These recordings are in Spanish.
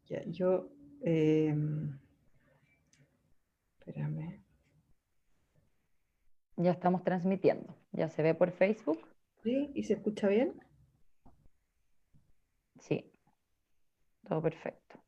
Ya, espérame. Ya estamos transmitiendo. Ya se ve por Facebook. ¿Sí? ¿Y se escucha bien? Sí, todo perfecto.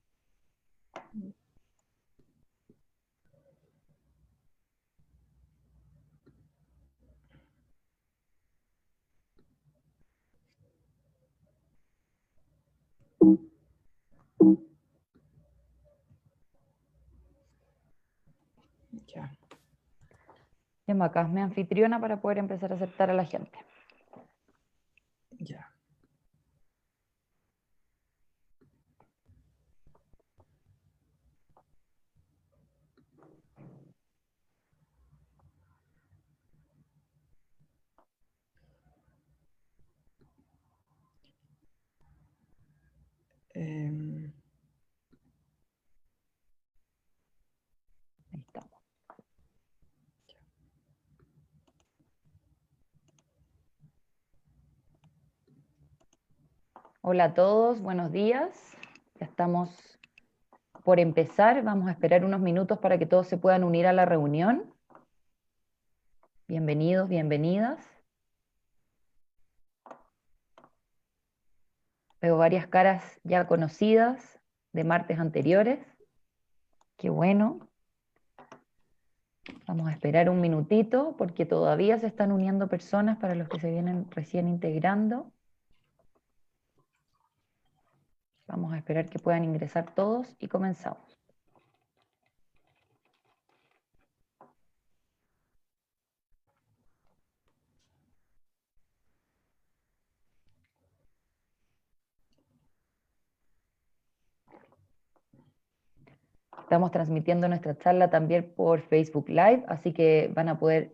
Ya, Llamo acá, mi anfitriona para poder empezar a aceptar a la gente. ya. Em, Ahí estamos. Hola a todos, buenos días. Ya estamos por empezar. Vamos a esperar unos minutos para que todos se puedan unir a la reunión. Bienvenidos, bienvenidas. Veo varias caras ya conocidas de martes anteriores. Qué bueno. Vamos a esperar un minutito porque todavía se están uniendo personas para los que se vienen recién integrando. Vamos a esperar que puedan ingresar todos y comenzamos. Estamos transmitiendo nuestra charla también por Facebook Live, así que van a poder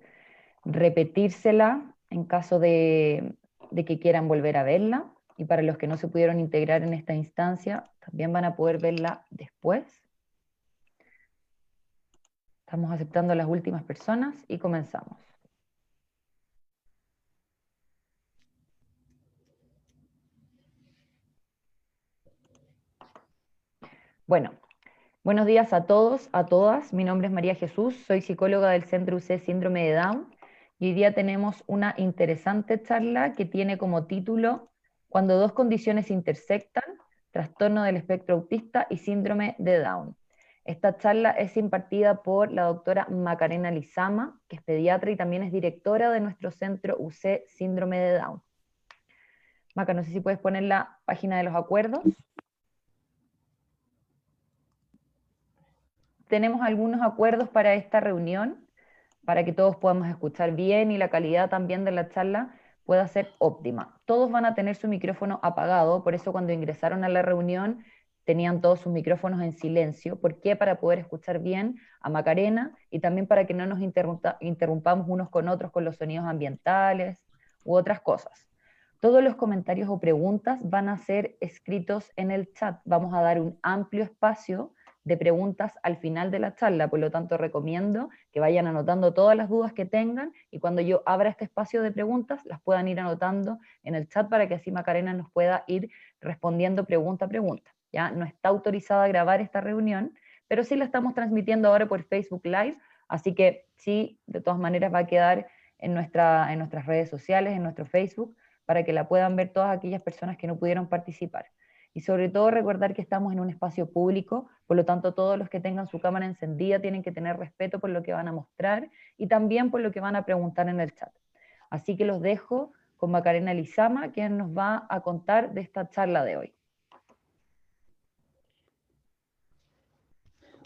repetírsela en caso de que quieran volver a verla. Y para los que no se pudieron integrar en esta instancia, también van a poder verla después. Estamos aceptando a las últimas personas y comenzamos. Bueno, buenos días a todos, a todas. Mi nombre es María Jesús, soy psicóloga del Centro UC Síndrome de Down y hoy día tenemos una interesante charla que tiene como título Cuando dos condiciones intersectan, trastorno del espectro autista y síndrome de Down. Esta charla es impartida por la doctora Macarena Lizama, que es pediatra y también es directora de nuestro Centro UC Síndrome de Down. Maca, no sé si puedes poner la página de los acuerdos. Tenemos algunos acuerdos para esta reunión, para que todos podamos escuchar bien y la calidad también de la charla pueda ser óptima. Todos van a tener su micrófono apagado, por eso cuando ingresaron a la reunión tenían todos sus micrófonos en silencio. ¿Por qué? Para poder escuchar bien a Macarena y también para que no nos interrumpamos unos con otros con los sonidos ambientales u otras cosas. Todos los comentarios o preguntas van a ser escritos en el chat. Vamos a dar un amplio espacio de preguntas al final de la charla, por lo tanto recomiendo que vayan anotando todas las dudas que tengan y cuando yo abra este espacio de preguntas las puedan ir anotando en el chat para que así Macarena nos pueda ir respondiendo pregunta a pregunta. Ya no está autorizada a grabar esta reunión, pero sí la estamos transmitiendo ahora por Facebook Live, así que sí, de todas maneras va a quedar en nuestras redes sociales, en nuestro Facebook, para que la puedan ver todas aquellas personas que no pudieron participar. Y sobre todo recordar que estamos en un espacio público, por lo tanto todos los que tengan su cámara encendida tienen que tener respeto por lo que van a mostrar y también por lo que van a preguntar en el chat. Así que los dejo con Macarena Lizama, quien nos va a contar de esta charla de hoy.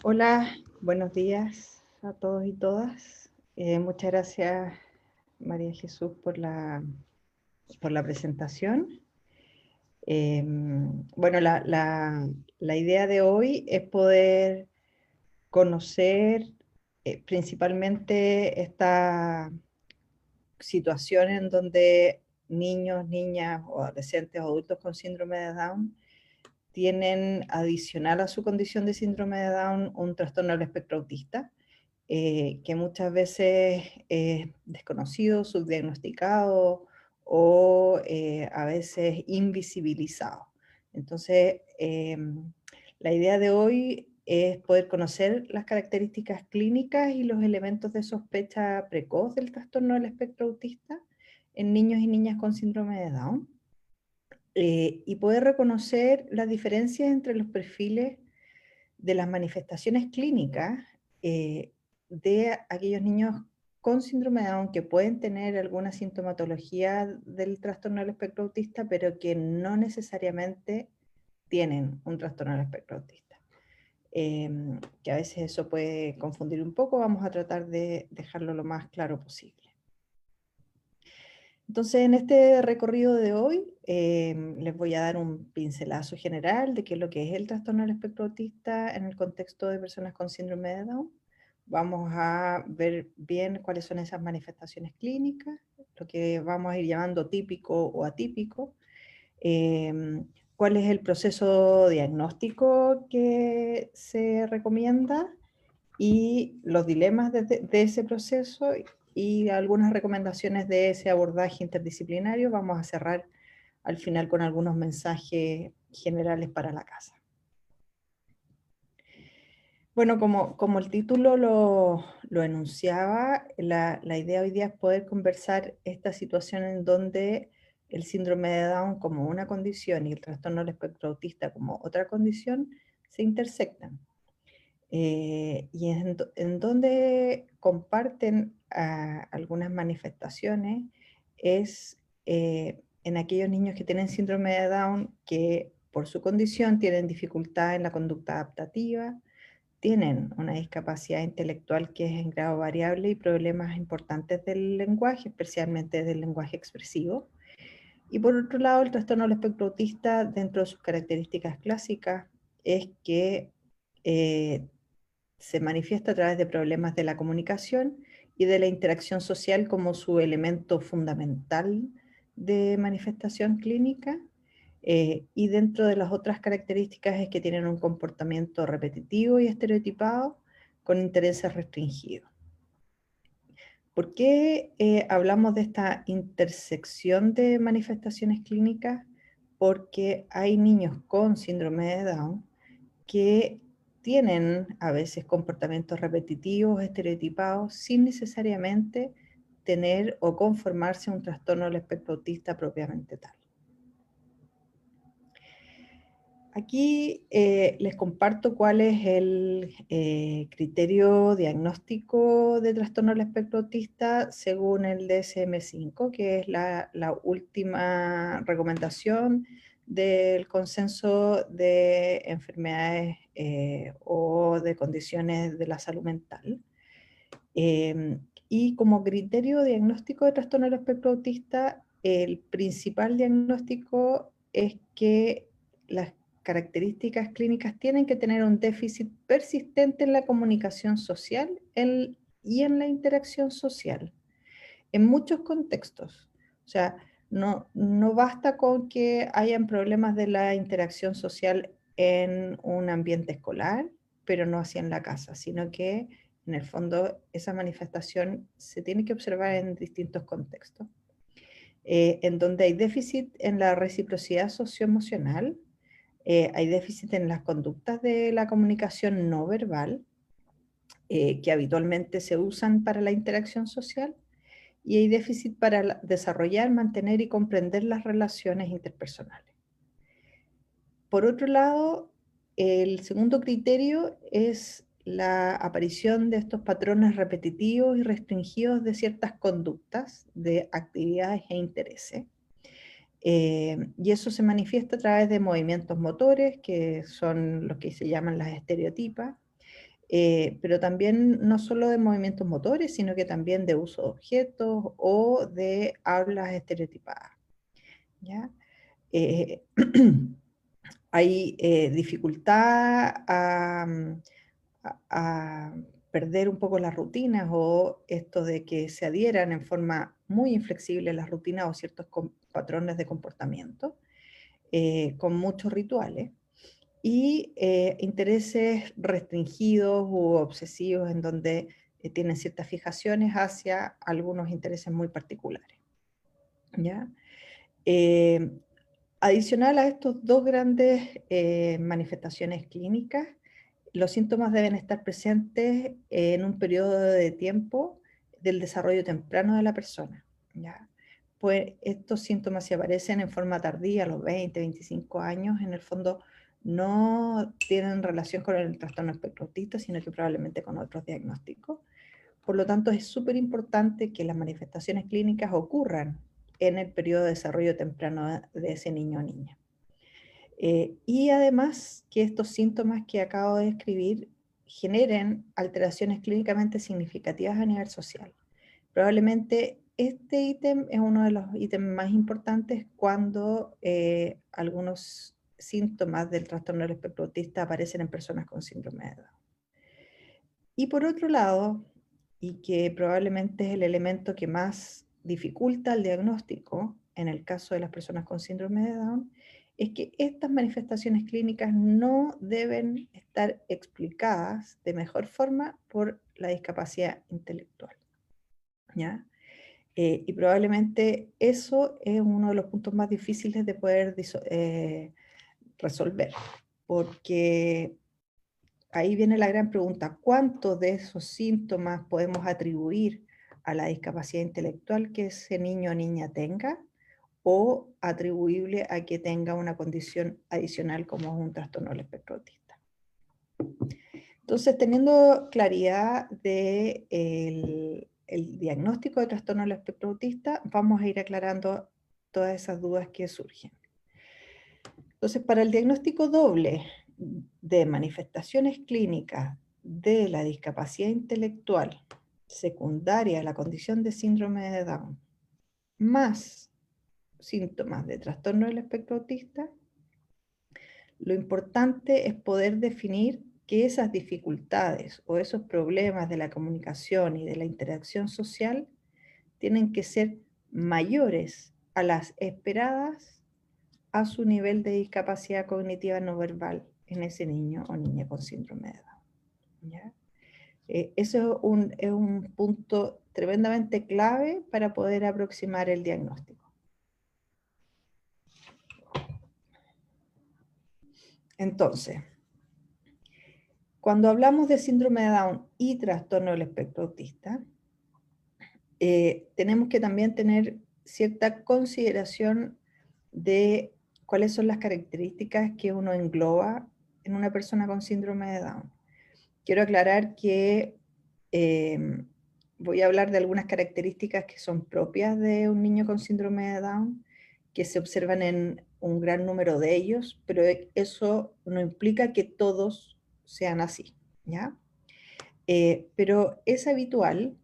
Hola, buenos días a todos y todas. Muchas gracias, María Jesús, por la presentación. Bueno, la idea de hoy es poder conocer principalmente esta situación en donde niños, niñas o adolescentes o adultos con síndrome de Down tienen adicional a su condición de síndrome de Down un trastorno del espectro autista, que muchas veces es desconocido, subdiagnosticado o a veces invisibilizado. Entonces, La idea de hoy es poder conocer las características clínicas y los elementos de sospecha precoz del trastorno del espectro autista en niños y niñas con síndrome de Down, y poder reconocer las diferencias entre los perfiles de las manifestaciones clínicas de aquellos niños con síndrome de Down que pueden tener alguna sintomatología del trastorno del espectro autista, pero que no necesariamente tienen un trastorno del espectro autista. Que a veces eso puede confundir un poco, vamos a tratar de dejarlo lo más claro posible. Entonces, en este recorrido de hoy, les voy a dar un pincelazo general de qué es lo que es el trastorno del espectro autista en el contexto de personas con síndrome de Down. Vamos a ver bien cuáles son esas manifestaciones clínicas, lo que vamos a ir llamando típico o atípico, cuál es el proceso diagnóstico que se recomienda y los dilemas de ese proceso y algunas recomendaciones de ese abordaje interdisciplinario. Vamos a cerrar al final con algunos mensajes generales para la casa. Bueno, como el título lo enunciaba, la idea hoy día es poder conversar esta situación en donde el síndrome de Down como una condición y el trastorno del espectro autista como otra condición se intersectan. Y en donde comparten algunas manifestaciones es en aquellos niños que tienen síndrome de Down que por su condición tienen dificultad en la conducta adaptativa, tienen una discapacidad intelectual que es en grado variable y problemas importantes del lenguaje, especialmente del lenguaje expresivo. Y por otro lado, el trastorno del espectro autista, dentro de sus características clásicas, es que se manifiesta a través de problemas de la comunicación y de la interacción social como su elemento fundamental de manifestación clínica. Y dentro de las otras características es que tienen un comportamiento repetitivo y estereotipado con intereses restringidos. ¿Por qué hablamos de esta intersección de manifestaciones clínicas? Porque hay niños con síndrome de Down que tienen a veces comportamientos repetitivos, estereotipados, sin necesariamente tener o conformarse a un trastorno del espectro autista propiamente tal. Aquí les comparto cuál es el criterio diagnóstico de trastorno del espectro autista según el DSM-5, que es la última recomendación del consenso de enfermedades o de condiciones de la salud mental. Y como criterio diagnóstico de trastorno del espectro autista, el principal diagnóstico es que las características clínicas tienen que tener un déficit persistente en la comunicación social y en la interacción social, en muchos contextos. O sea, no basta con que hayan problemas de la interacción social en un ambiente escolar, pero no así en la casa, sino que en el fondo esa manifestación se tiene que observar en distintos contextos, en donde hay déficit en la reciprocidad socioemocional, hay déficit en las conductas de la comunicación no verbal, que habitualmente se usan para la interacción social, y hay déficit para desarrollar, mantener y comprender las relaciones interpersonales. Por otro lado, el segundo criterio es la aparición de estos patrones repetitivos y restringidos de ciertas conductas, de actividades e intereses. Y eso se manifiesta a través de movimientos motores, que son los que se llaman las estereotipas, pero también no solo de movimientos motores, sino que también de uso de objetos o de hablas estereotipadas. ¿Ya? Hay dificultad a perder un poco las rutinas o esto de que se adhieran en forma muy inflexible a las rutinas o ciertos patrones de comportamiento, con muchos rituales, y intereses restringidos u obsesivos en donde tienen ciertas fijaciones hacia algunos intereses muy particulares. ¿Ya? Adicional a estos dos grandes manifestaciones clínicas, los síntomas deben estar presentes en un periodo de tiempo del desarrollo temprano de la persona, ¿ya? Pues estos síntomas, si aparecen en forma tardía, a los 20, 25 años, en el fondo no tienen relación con el trastorno espectro autista, sino que probablemente con otros diagnósticos. Por lo tanto, es súper importante que las manifestaciones clínicas ocurran en el periodo de desarrollo temprano de ese niño o niña. Y además que estos síntomas que acabo de describir generen alteraciones clínicamente significativas a nivel social. Probablemente este ítem es uno de los ítems más importantes cuando algunos síntomas del trastorno del espectro autista aparecen en personas con síndrome de Down. Y por otro lado, y que probablemente es el elemento que más dificulta el diagnóstico en el caso de las personas con síndrome de Down, es que estas manifestaciones clínicas no deben estar explicadas de mejor forma por la discapacidad intelectual, ¿ya? Y probablemente eso es uno de los puntos más difíciles de poder resolver, porque ahí viene la gran pregunta: ¿cuántos de esos síntomas podemos atribuir a la discapacidad intelectual que ese niño o niña tenga, o atribuible a que tenga una condición adicional como un trastorno del espectro autista? Entonces, teniendo claridad de el diagnóstico de trastorno del espectro autista, vamos a ir aclarando todas esas dudas que surgen. Entonces, para el diagnóstico doble de manifestaciones clínicas de la discapacidad intelectual secundaria a la condición de síndrome de Down, más síntomas de trastorno del espectro autista, lo importante es poder definir que esas dificultades o esos problemas de la comunicación y de la interacción social tienen que ser mayores a las esperadas a su nivel de discapacidad cognitiva no verbal en ese niño o niña con síndrome de Down, ¿ya? Eso es un punto tremendamente clave para poder aproximar el diagnóstico. Entonces, cuando hablamos de síndrome de Down y trastorno del espectro autista, tenemos que también tener cierta consideración de cuáles son las características que uno engloba en una persona con síndrome de Down. Quiero aclarar que voy a hablar de algunas características que son propias de un niño con síndrome de Down, que se observan en un gran número de ellos, pero eso no implica que todos sean así, ¿ya? Pero es habitual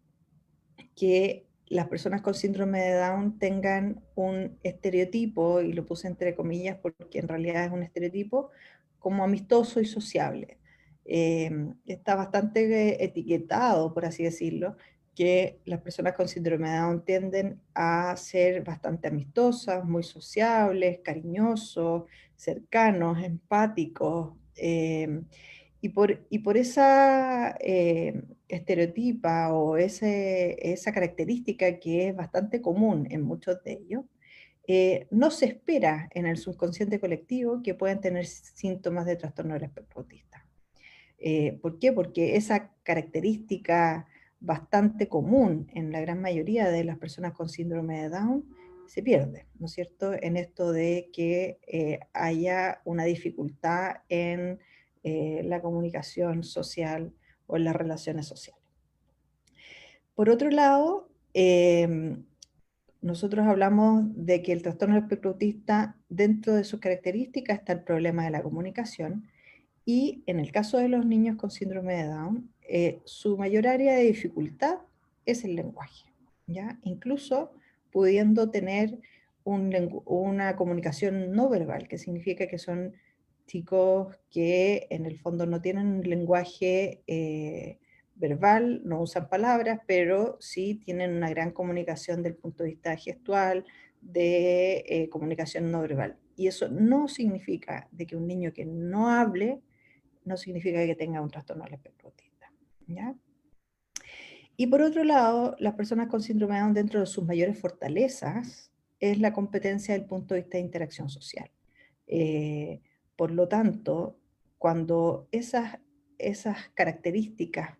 que las personas con síndrome de Down tengan un estereotipo, y lo puse entre comillas porque en realidad es un estereotipo, como amistoso y sociable. Está bastante etiquetado, por así decirlo, que las personas con síndrome de Down tienden a ser bastante amistosas, muy sociables, cariñosos, cercanos, empáticos, y por esa estereotipa o esa característica que es bastante común en muchos de ellos, no se espera en el subconsciente colectivo que puedan tener síntomas de trastorno del espectro autista. ¿Por qué? Porque esa característica bastante común en la gran mayoría de las personas con síndrome de Down se pierde, ¿no es cierto?, en esto de que haya una dificultad en la comunicación social o en las relaciones sociales. Por otro lado, nosotros hablamos de que el trastorno del espectro autista, dentro de sus características está el problema de la comunicación, y en el caso de los niños con síndrome de Down, su mayor área de dificultad es el lenguaje, ¿ya? Incluso pudiendo tener una comunicación no verbal, que significa que son chicos que en el fondo no tienen un lenguaje verbal, no usan palabras, pero sí tienen una gran comunicación del punto de vista gestual, de comunicación no verbal. Y eso no significa de que un niño que no hable no significa que tenga un trastorno del espectro autista, ¿ya? Y por otro lado, las personas con síndrome de Down, dentro de sus mayores fortalezas, es la competencia del punto de vista de interacción social. Por lo tanto, cuando esas características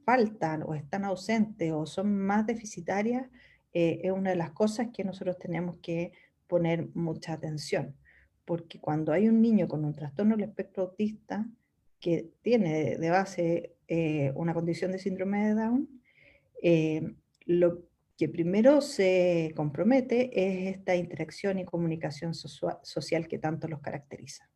faltan o están ausentes o son más deficitarias, es una de las cosas que nosotros tenemos que poner mucha atención. Porque cuando hay un niño con un trastorno del espectro autista que tiene de base una condición de síndrome de Down, lo que primero se compromete es esta interacción y comunicación social que tanto los caracteriza.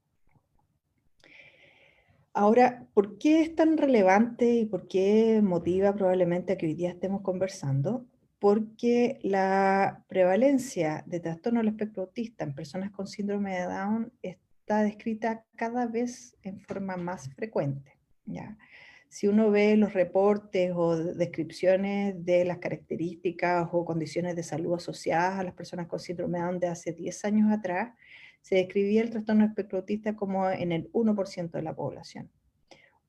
Ahora, ¿por qué es tan relevante y por qué motiva probablemente a que hoy día estemos conversando? Porque la prevalencia de trastorno del espectro autista en personas con síndrome de Down está descrita cada vez en forma más frecuente, ¿ya? Si uno ve los reportes o descripciones de las características o condiciones de salud asociadas a las personas con síndrome de Down de hace 10 años atrás, se describía el trastorno del espectro autista como en el 1% de la población.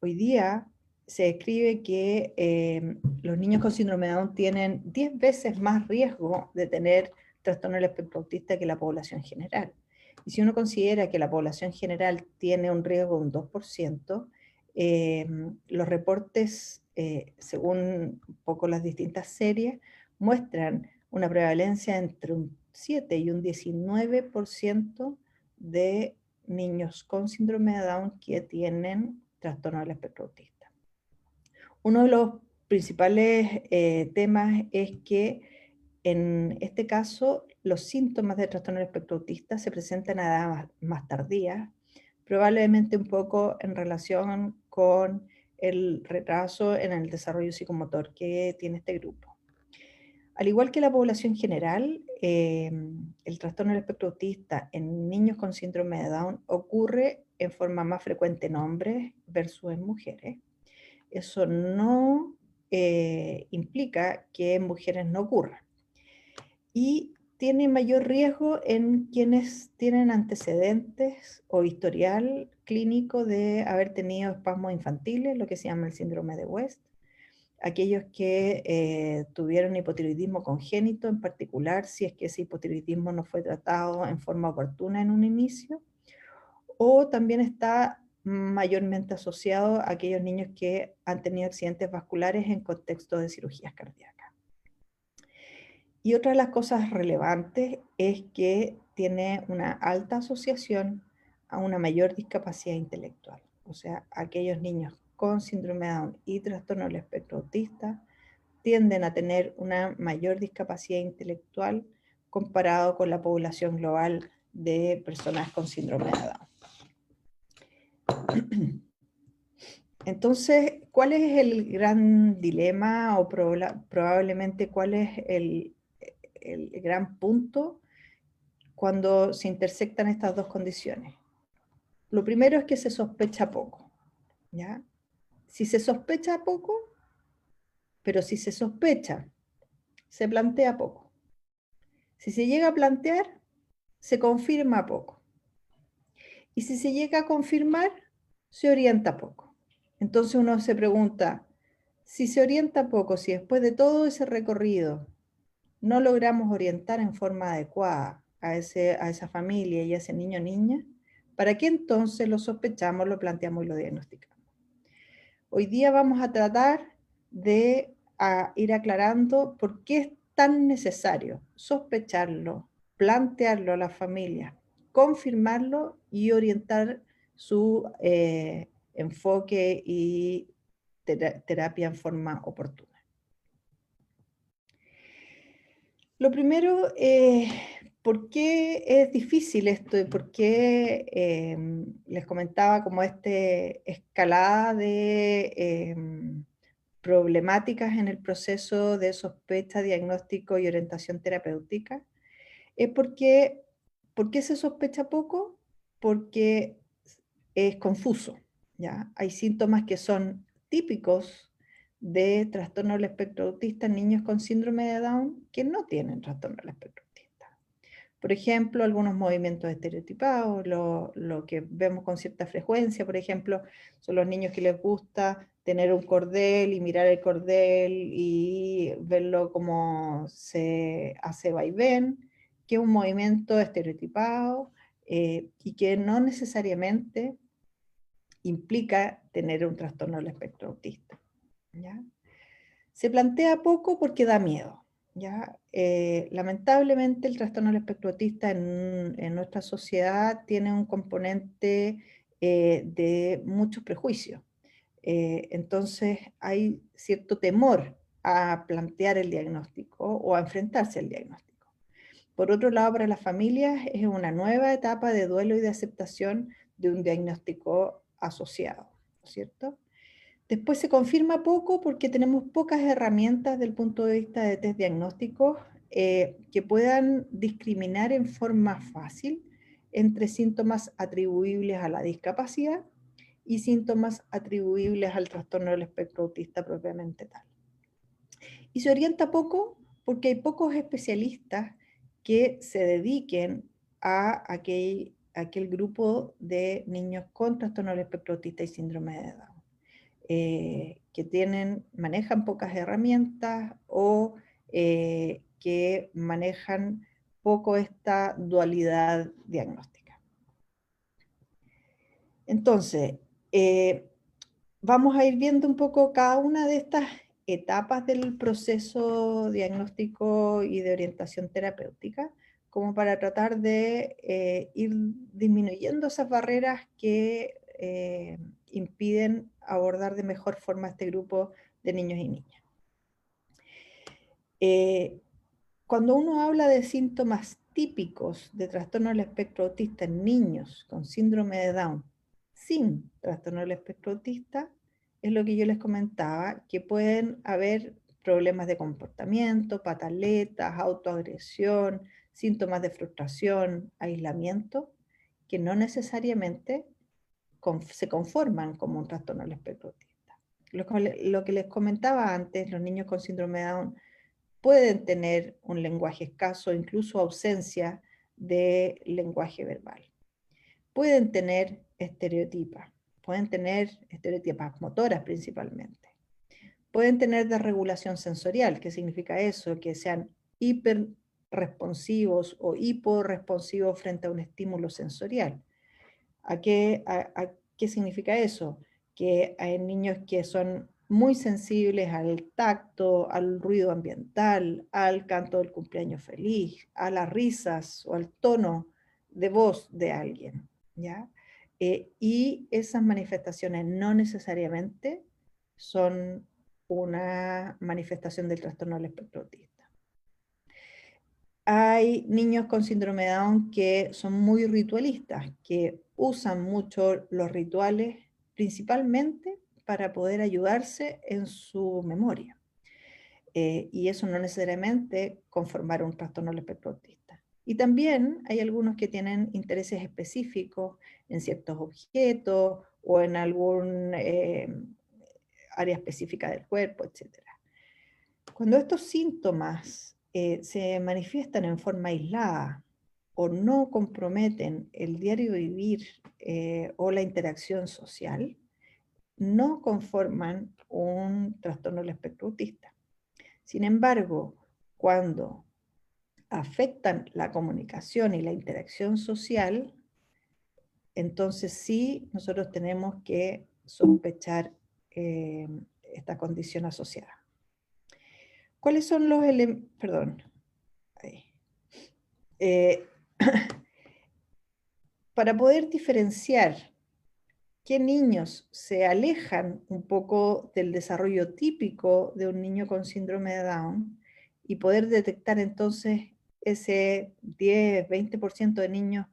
Hoy día se describe que los niños con síndrome de Down tienen 10 veces más riesgo de tener trastorno del espectro autista que la población general. Y si uno considera que la población general tiene un riesgo de un 2%, los reportes, según un poco las distintas series, muestran una prevalencia entre un 7 y un 19% de niños con síndrome de Down que tienen trastorno del espectro autista. Uno de los principales temas es que en este caso los síntomas de trastorno del espectro autista se presentan a edad más tardía, probablemente un poco en relación con el retraso en el desarrollo psicomotor que tiene este grupo. Al igual que la población general, el trastorno del espectro autista en niños con síndrome de Down ocurre en forma más frecuente en hombres versus en mujeres. Eso no implica que en mujeres no ocurra. Y tiene mayor riesgo en quienes tienen antecedentes o historial clínico de haber tenido espasmos infantiles, lo que se llama el síndrome de West, aquellos que tuvieron hipotiroidismo congénito, en particular si es que ese hipotiroidismo no fue tratado en forma oportuna en un inicio, o también está mayormente asociado a aquellos niños que han tenido accidentes vasculares en contexto de cirugías cardíacas. Y otra de las cosas relevantes es que tiene una alta asociación a una mayor discapacidad intelectual. O sea, aquellos niños con síndrome de Down y trastorno del espectro autista tienden a tener una mayor discapacidad intelectual comparado con la población global de personas con síndrome de Down. Entonces, ¿cuál es el gran dilema o probablemente cuál es el gran punto cuando se intersectan estas dos condiciones? Lo primero es que se sospecha poco, ¿ya? Si se sospecha poco, pero si se sospecha, se plantea poco. Si se llega a plantear, se confirma poco. Y si se llega a confirmar, se orienta poco. Entonces uno se pregunta, si se orienta poco, si después de todo ese recorrido no logramos orientar en forma adecuada a esa familia y a ese niño o niña, ¿para qué entonces lo sospechamos, lo planteamos y lo diagnosticamos? Hoy día vamos a tratar de ir aclarando por qué es tan necesario sospecharlo, plantearlo a la familia, confirmarlo y orientar su enfoque y terapia en forma oportuna. Lo primero, ¿por qué es difícil esto? ¿Y por qué les comentaba como escalada de problemáticas en el proceso de sospecha, diagnóstico y orientación terapéutica? Es porque, ¿por qué se sospecha poco? Porque es confuso, ¿ya? Hay síntomas que son típicos de trastorno del espectro autista en niños con síndrome de Down que no tienen trastorno del espectro autista. Por ejemplo, algunos movimientos estereotipados, lo que vemos con cierta frecuencia, por ejemplo, son los niños que les gusta tener un cordel y mirar el cordel y verlo como se hace vaivén, que es un movimiento estereotipado y que no necesariamente implica tener un trastorno del espectro autista, ¿ya? Se plantea poco porque da miedo, ¿ya? Lamentablemente el trastorno del espectro autista en nuestra sociedad tiene un componente de muchos prejuicios. Entonces hay cierto temor a plantear el diagnóstico o a enfrentarse al diagnóstico. Por otro lado, para las familias es una nueva etapa de duelo y de aceptación de un diagnóstico asociado, ¿no es cierto? Después se confirma poco porque tenemos pocas herramientas desde el punto de vista de test diagnósticos que puedan discriminar en forma fácil entre síntomas atribuibles a la discapacidad y síntomas atribuibles al trastorno del espectro autista propiamente tal. Y se orienta poco porque hay pocos especialistas que se dediquen a aquel grupo de niños con trastorno del espectro autista y síndrome de Down. Que manejan pocas herramientas o que manejan poco esta dualidad diagnóstica. Entonces, vamos a ir viendo un poco cada una de estas etapas del proceso diagnóstico y de orientación terapéutica, como para tratar de ir disminuyendo esas barreras que impiden abordar de mejor forma a este grupo de niños y niñas. Cuando uno habla de síntomas típicos de trastorno del espectro autista en niños con síndrome de Down sin trastorno del espectro autista, es lo que yo les comentaba, que pueden haber problemas de comportamiento, pataletas, autoagresión, síntomas de frustración, aislamiento, que no necesariamente se conforman como un trastorno del espectro autista. Lo que les comentaba antes, los niños con síndrome de Down pueden tener un lenguaje escaso, incluso ausencia de lenguaje verbal. Pueden tener estereotipas motoras principalmente. Pueden tener desregulación sensorial, ¿qué significa eso? Que sean hiperresponsivos o hiporresponsivos frente a un estímulo sensorial. ¿A qué significa eso? Que hay niños que son muy sensibles al tacto, al ruido ambiental, al canto del cumpleaños feliz, a las risas o al tono de voz de alguien, ¿ya? Y esas manifestaciones no necesariamente son una manifestación del trastorno del espectro autista. Hay niños con síndrome de Down que son muy ritualistas, que usan mucho los rituales principalmente para poder ayudarse en su memoria. Y eso no necesariamente conformar un trastorno del espectro autista. Y también hay algunos que tienen intereses específicos en ciertos objetos o en algún área específica del cuerpo, etc. Cuando estos síntomas se manifiestan en forma aislada o no comprometen el diario vivir o la interacción social, no conforman un trastorno del espectro autista. Sin embargo, cuando afectan la comunicación y la interacción social, entonces sí nosotros tenemos que sospechar esta condición asociada. ¿Cuáles son los elementos? Perdón. Para poder diferenciar qué niños se alejan un poco del desarrollo típico de un niño con síndrome de Down y poder detectar entonces ese 10-20% de niños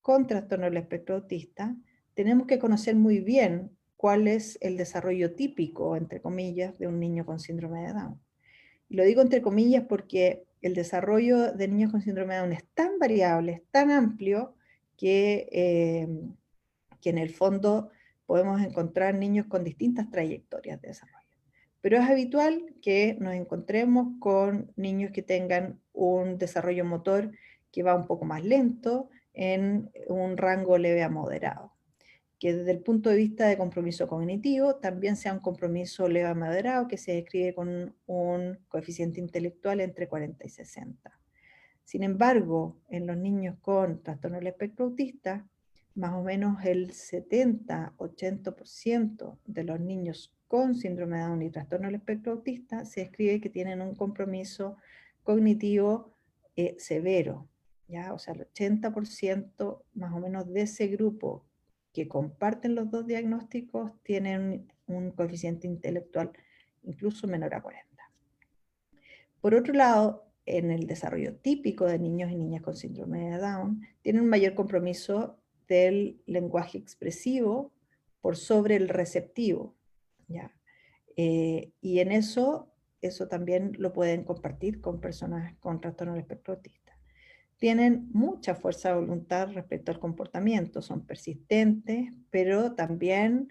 con trastorno del espectro autista, tenemos que conocer muy bien cuál es el desarrollo típico, entre comillas, de un niño con síndrome de Down. Y lo digo entre comillas porque el desarrollo de niños con síndrome de Down es tan variable, es tan amplio, que en el fondo podemos encontrar niños con distintas trayectorias de desarrollo. Pero es habitual que nos encontremos con niños que tengan un desarrollo motor que va un poco más lento, en un rango leve a moderado. Que desde el punto de vista de compromiso cognitivo también sea un compromiso leve a moderado que se describe con un coeficiente intelectual entre 40 y 60. Sin embargo, en los niños con trastorno del espectro autista, más o menos el 70-80% de los niños con síndrome de Down y trastorno del espectro autista se describe que tienen un compromiso cognitivo severo, ¿ya? O sea, el 80% más o menos de ese grupo que comparten los dos diagnósticos tienen un coeficiente intelectual incluso menor a 40. Por otro lado, en el desarrollo típico de niños y niñas con síndrome de Down, tienen un mayor compromiso del lenguaje expresivo por sobre el receptivo, ¿ya? Y en eso también lo pueden compartir con personas con trastorno del espectro autista. Tienen mucha fuerza de voluntad respecto al comportamiento, son persistentes, pero también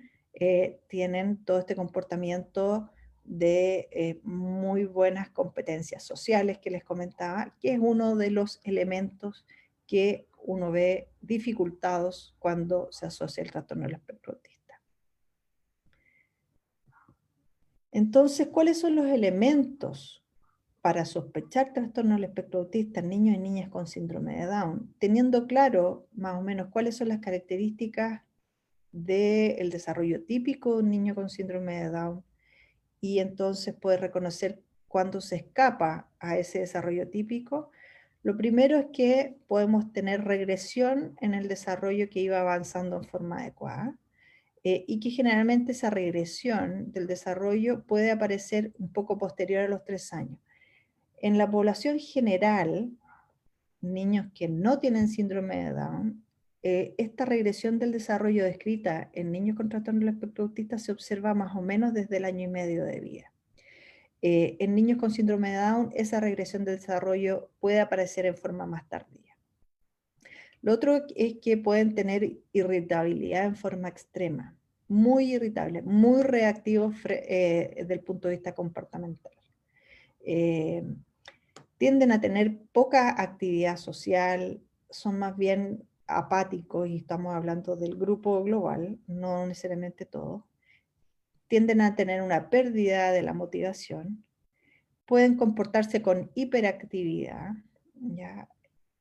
tienen todo este comportamiento de muy buenas competencias sociales que les comentaba, que es uno de los elementos que uno ve dificultados cuando se asocia el trastorno del espectro autista. Entonces, ¿cuáles son los elementos para sospechar trastorno del espectro autista en niños y niñas con síndrome de Down? Teniendo claro más o menos cuáles son las características del desarrollo típico de un niño con síndrome de Down, y entonces puede reconocer cuándo se escapa a ese desarrollo típico. Lo primero es que podemos tener regresión en el desarrollo que iba avanzando en forma adecuada. Y que generalmente esa regresión del desarrollo puede aparecer un poco posterior a los 3 años. En la población general, niños que no tienen síndrome de Down, esta regresión del desarrollo descrita en niños con trastorno del espectro autista se observa más o menos desde el 1,5 años de vida. En niños con síndrome de Down, esa regresión del desarrollo puede aparecer en forma más tardía. Lo otro es que pueden tener irritabilidad en forma extrema, muy irritable, muy reactivo desde el punto de vista comportamental. Tienden a tener poca actividad social, son más bien apáticos, y estamos hablando del grupo global, no necesariamente todos. Tienden a tener una pérdida de la motivación, pueden comportarse con hiperactividad, ¿ya?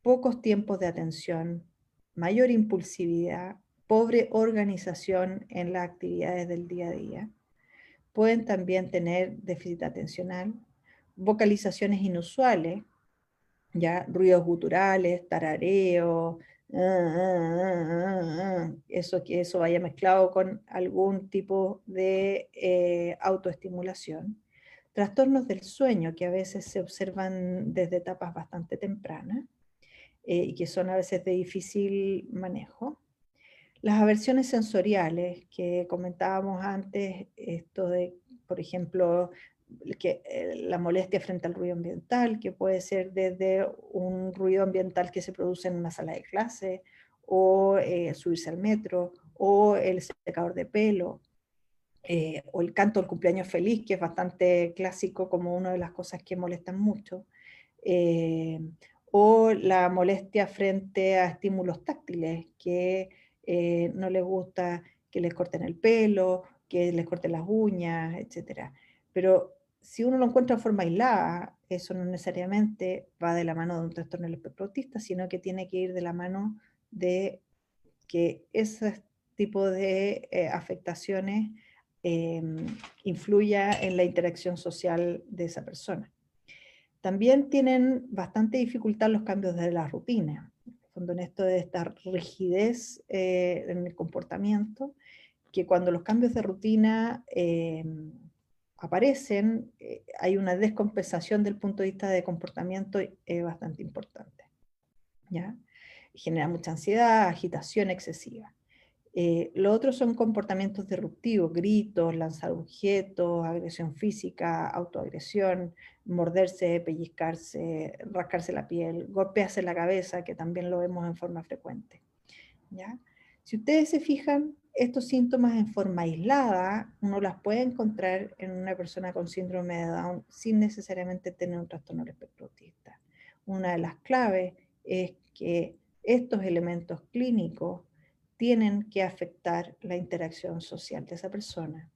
Pocos tiempos de atención, mayor impulsividad, pobre organización en las actividades del día a día. Pueden también tener déficit atencional, vocalizaciones inusuales, ya ruidos guturales, tarareo, eso vaya mezclado con algún tipo de autoestimulación. Trastornos del sueño que a veces se observan desde etapas bastante tempranas y que son a veces de difícil manejo. Las aversiones sensoriales que comentábamos antes, esto de, por ejemplo, la molestia frente al ruido ambiental, que puede ser desde un ruido ambiental que se produce en una sala de clase, o subirse al metro, o el secador de pelo, o el canto del cumpleaños feliz, que es bastante clásico como una de las cosas que molestan mucho, o la molestia frente a estímulos táctiles, que no les gusta que les corten el pelo, que les corten las uñas, etc. Pero si uno lo encuentra de forma aislada, eso no necesariamente va de la mano de un trastorno del espectro autista, sino que tiene que ir de la mano de que ese tipo de afectaciones influya en la interacción social de esa persona. También tienen bastante dificultad los cambios de la rutina, en esto de esta rigidez en el comportamiento, que cuando los cambios de rutina aparecen, hay una descompensación del punto de vista de comportamiento bastante importante, ¿ya? Genera mucha ansiedad, agitación excesiva. Lo otro son comportamientos disruptivos, gritos, lanzar objetos, agresión física, autoagresión, morderse, pellizcarse, rascarse la piel, golpearse la cabeza, que también lo vemos en forma frecuente, ¿ya? Si ustedes se fijan, estos síntomas en forma aislada, uno las puede encontrar en una persona con síndrome de Down sin necesariamente tener un trastorno del espectro autista. Una de las claves es que estos elementos clínicos tienen que afectar la interacción social de esa persona.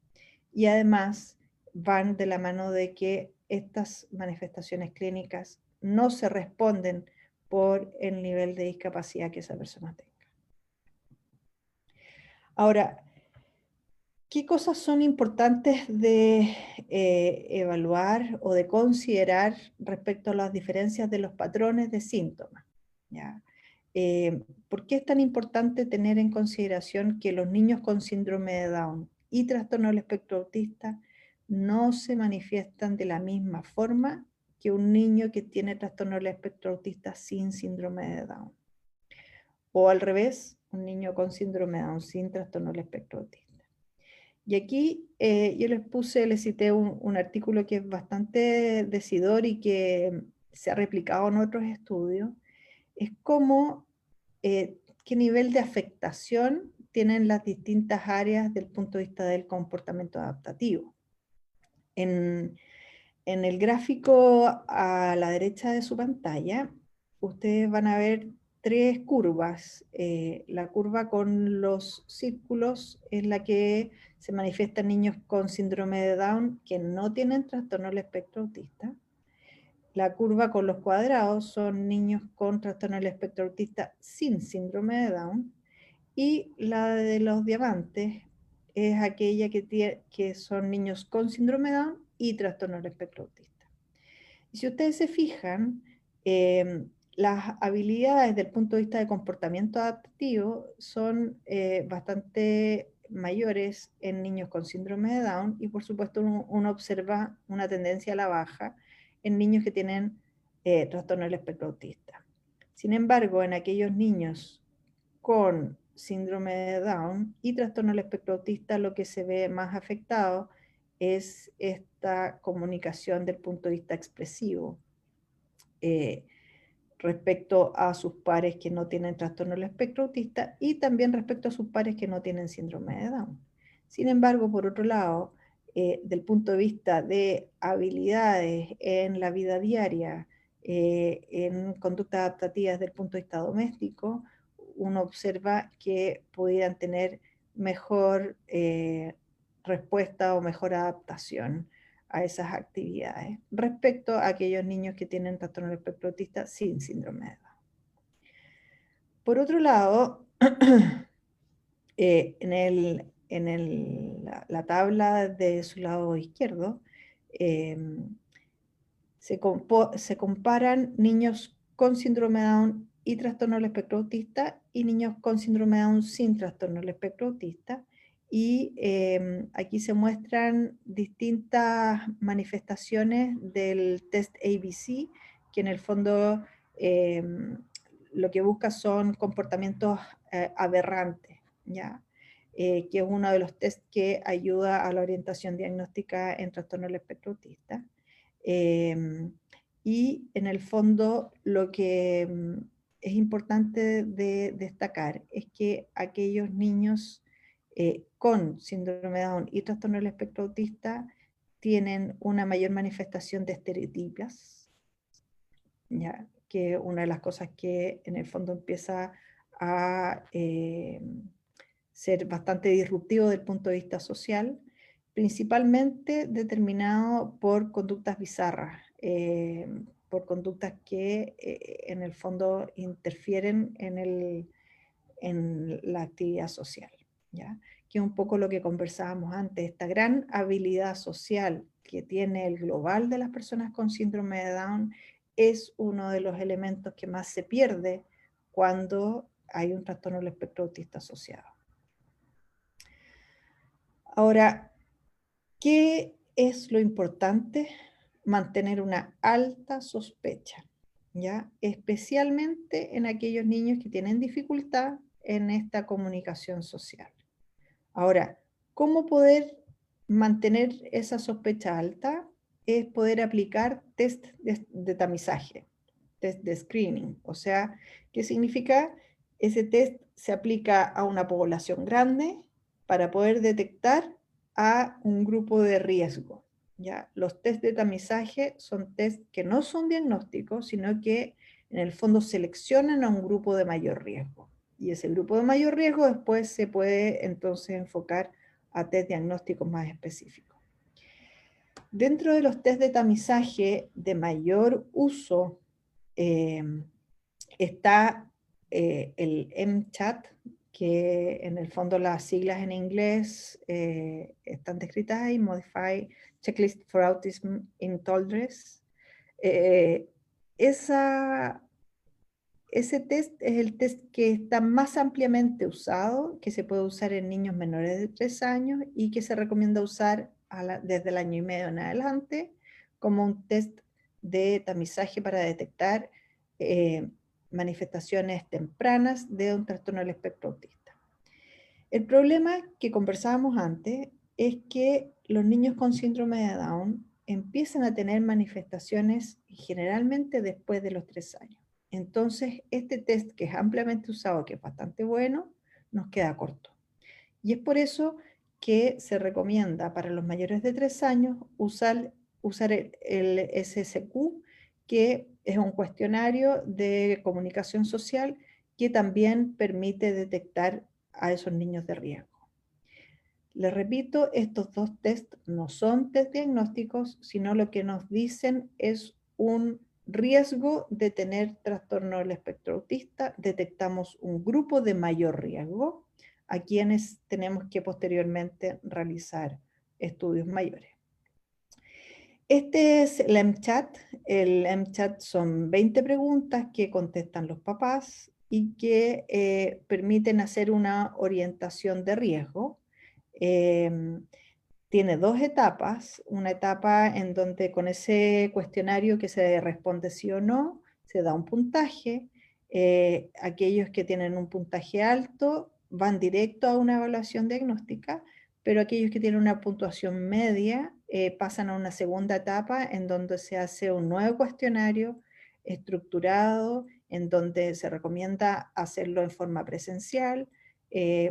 Y además van de la mano de que estas manifestaciones clínicas no se responden por el nivel de discapacidad que esa persona tenga. Ahora, ¿qué cosas son importantes de evaluar o de considerar respecto a las diferencias de los patrones de síntomas? ¿Ya? ¿Por qué es tan importante tener en consideración que los niños con síndrome de Down y trastorno del espectro autista no se manifiestan de la misma forma que un niño que tiene trastorno del espectro autista sin síndrome de Down? O al revés, un niño con síndrome de Down sin trastorno del espectro autista. Y aquí yo les cité un artículo que es bastante decidor y que se ha replicado en otros estudios, es cómo, qué nivel de afectación tienen las distintas áreas del punto de vista del comportamiento adaptativo. En el gráfico a la derecha de su pantalla, ustedes van a ver tres curvas. La curva con los círculos es la que se manifiesta en niños con síndrome de Down que no tienen trastorno del espectro autista. La curva con los cuadrados son niños con trastorno del espectro autista sin síndrome de Down. Y la de los diamantes es aquella que son niños con síndrome de Down y trastorno del espectro autista. Y si ustedes se fijan, las habilidades del punto de vista de comportamiento adaptativo son bastante mayores en niños con síndrome de Down y por supuesto uno observa una tendencia a la baja en niños que tienen trastorno del espectro autista. Sin embargo, en aquellos niños con síndrome de Down y trastorno del espectro autista, lo que se ve más afectado es esta comunicación del punto de vista expresivo respecto a sus pares que no tienen trastorno del espectro autista y también respecto a sus pares que no tienen síndrome de Down. Sin embargo, por otro lado, del punto de vista de habilidades en la vida diaria, en conductas adaptativas del punto de vista doméstico, uno observa que pudieran tener mejor respuesta o mejor adaptación a esas actividades respecto a aquellos niños que tienen trastorno del espectro autista sin síndrome de Down. Por otro lado, la tabla de su lado izquierdo, se comparan niños con síndrome de Down y trastorno del espectro autista y niños con síndrome de Down sin trastorno del espectro autista. Y aquí se muestran distintas manifestaciones del test ABC, que en el fondo lo que busca son comportamientos aberrantes, ¿ya? Que es uno de los test que ayuda a la orientación diagnóstica en trastorno del espectro autista. Y en el fondo lo que es importante de destacar es que aquellos niños con síndrome de Down y trastorno del espectro autista tienen una mayor manifestación de estereotipias, ¿ya? Que una de las cosas que en el fondo empieza a ser bastante disruptivo desde el punto de vista social, principalmente determinado por conductas bizarras, por conductas que en el fondo interfieren en la actividad social, ¿ya? Que es un poco lo que conversábamos antes, esta gran habilidad social que tiene el global de las personas con síndrome de Down es uno de los elementos que más se pierde cuando hay un trastorno del espectro autista asociado. Ahora, ¿qué es lo importante? Mantener una alta sospecha, ¿ya? Especialmente en aquellos niños que tienen dificultad en esta comunicación social. Ahora, ¿cómo poder mantener esa sospecha alta? Es poder aplicar test de tamizaje, test de screening. O sea, ¿qué significa? Ese test se aplica a una población grande para poder detectar a un grupo de riesgo, ¿ya? Los test de tamizaje son test que no son diagnósticos, sino que en el fondo seleccionan a un grupo de mayor riesgo. Y ese grupo de mayor riesgo después se puede entonces enfocar a test diagnósticos más específicos. Dentro de los test de tamizaje de mayor uso Está el MCHAT, que en el fondo las siglas en inglés están descritas ahí, Modified Checklist for Autism in Toddlers. Ese test es el test que está más ampliamente usado, que se puede usar en niños menores de 3 años y que se recomienda usar desde el año y medio en adelante como un test de tamizaje para detectar manifestaciones tempranas de un trastorno del espectro autista. El problema que conversábamos antes es que los niños con síndrome de Down empiezan a tener manifestaciones generalmente después de los 3 años. Entonces, este test, que es ampliamente usado, que es bastante bueno, nos queda corto. Y es por eso que se recomienda para los mayores de 3 años usar el SSQ, que es un cuestionario de comunicación social que también permite detectar a esos niños de riesgo. Les repito, estos dos test no son test diagnósticos, sino lo que nos dicen es un riesgo de tener trastorno del espectro autista. Detectamos un grupo de mayor riesgo a quienes tenemos que posteriormente realizar estudios mayores. Este es el MCHAT. El MCHAT son 20 preguntas que contestan los papás y que permiten hacer una orientación de riesgo. Tiene 2 etapas, una etapa en donde con ese cuestionario que se responde sí o no, se da un puntaje. Aquellos que tienen un puntaje alto van directo a una evaluación diagnóstica, pero aquellos que tienen una puntuación media pasan a una segunda etapa en donde se hace un nuevo cuestionario estructurado, en donde se recomienda hacerlo en forma presencial,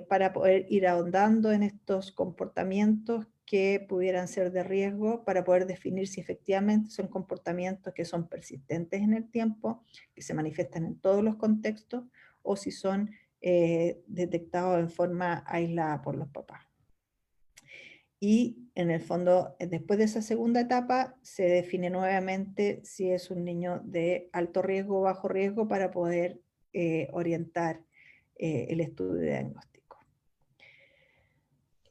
para poder ir ahondando en estos comportamientos que pudieran ser de riesgo, para poder definir si efectivamente son comportamientos que son persistentes en el tiempo, que se manifiestan en todos los contextos, o si son detectados en forma aislada por los papás. Y en el fondo, después de esa segunda etapa, se define nuevamente si es un niño de alto riesgo o bajo riesgo para poder orientar el estudio diagnóstico.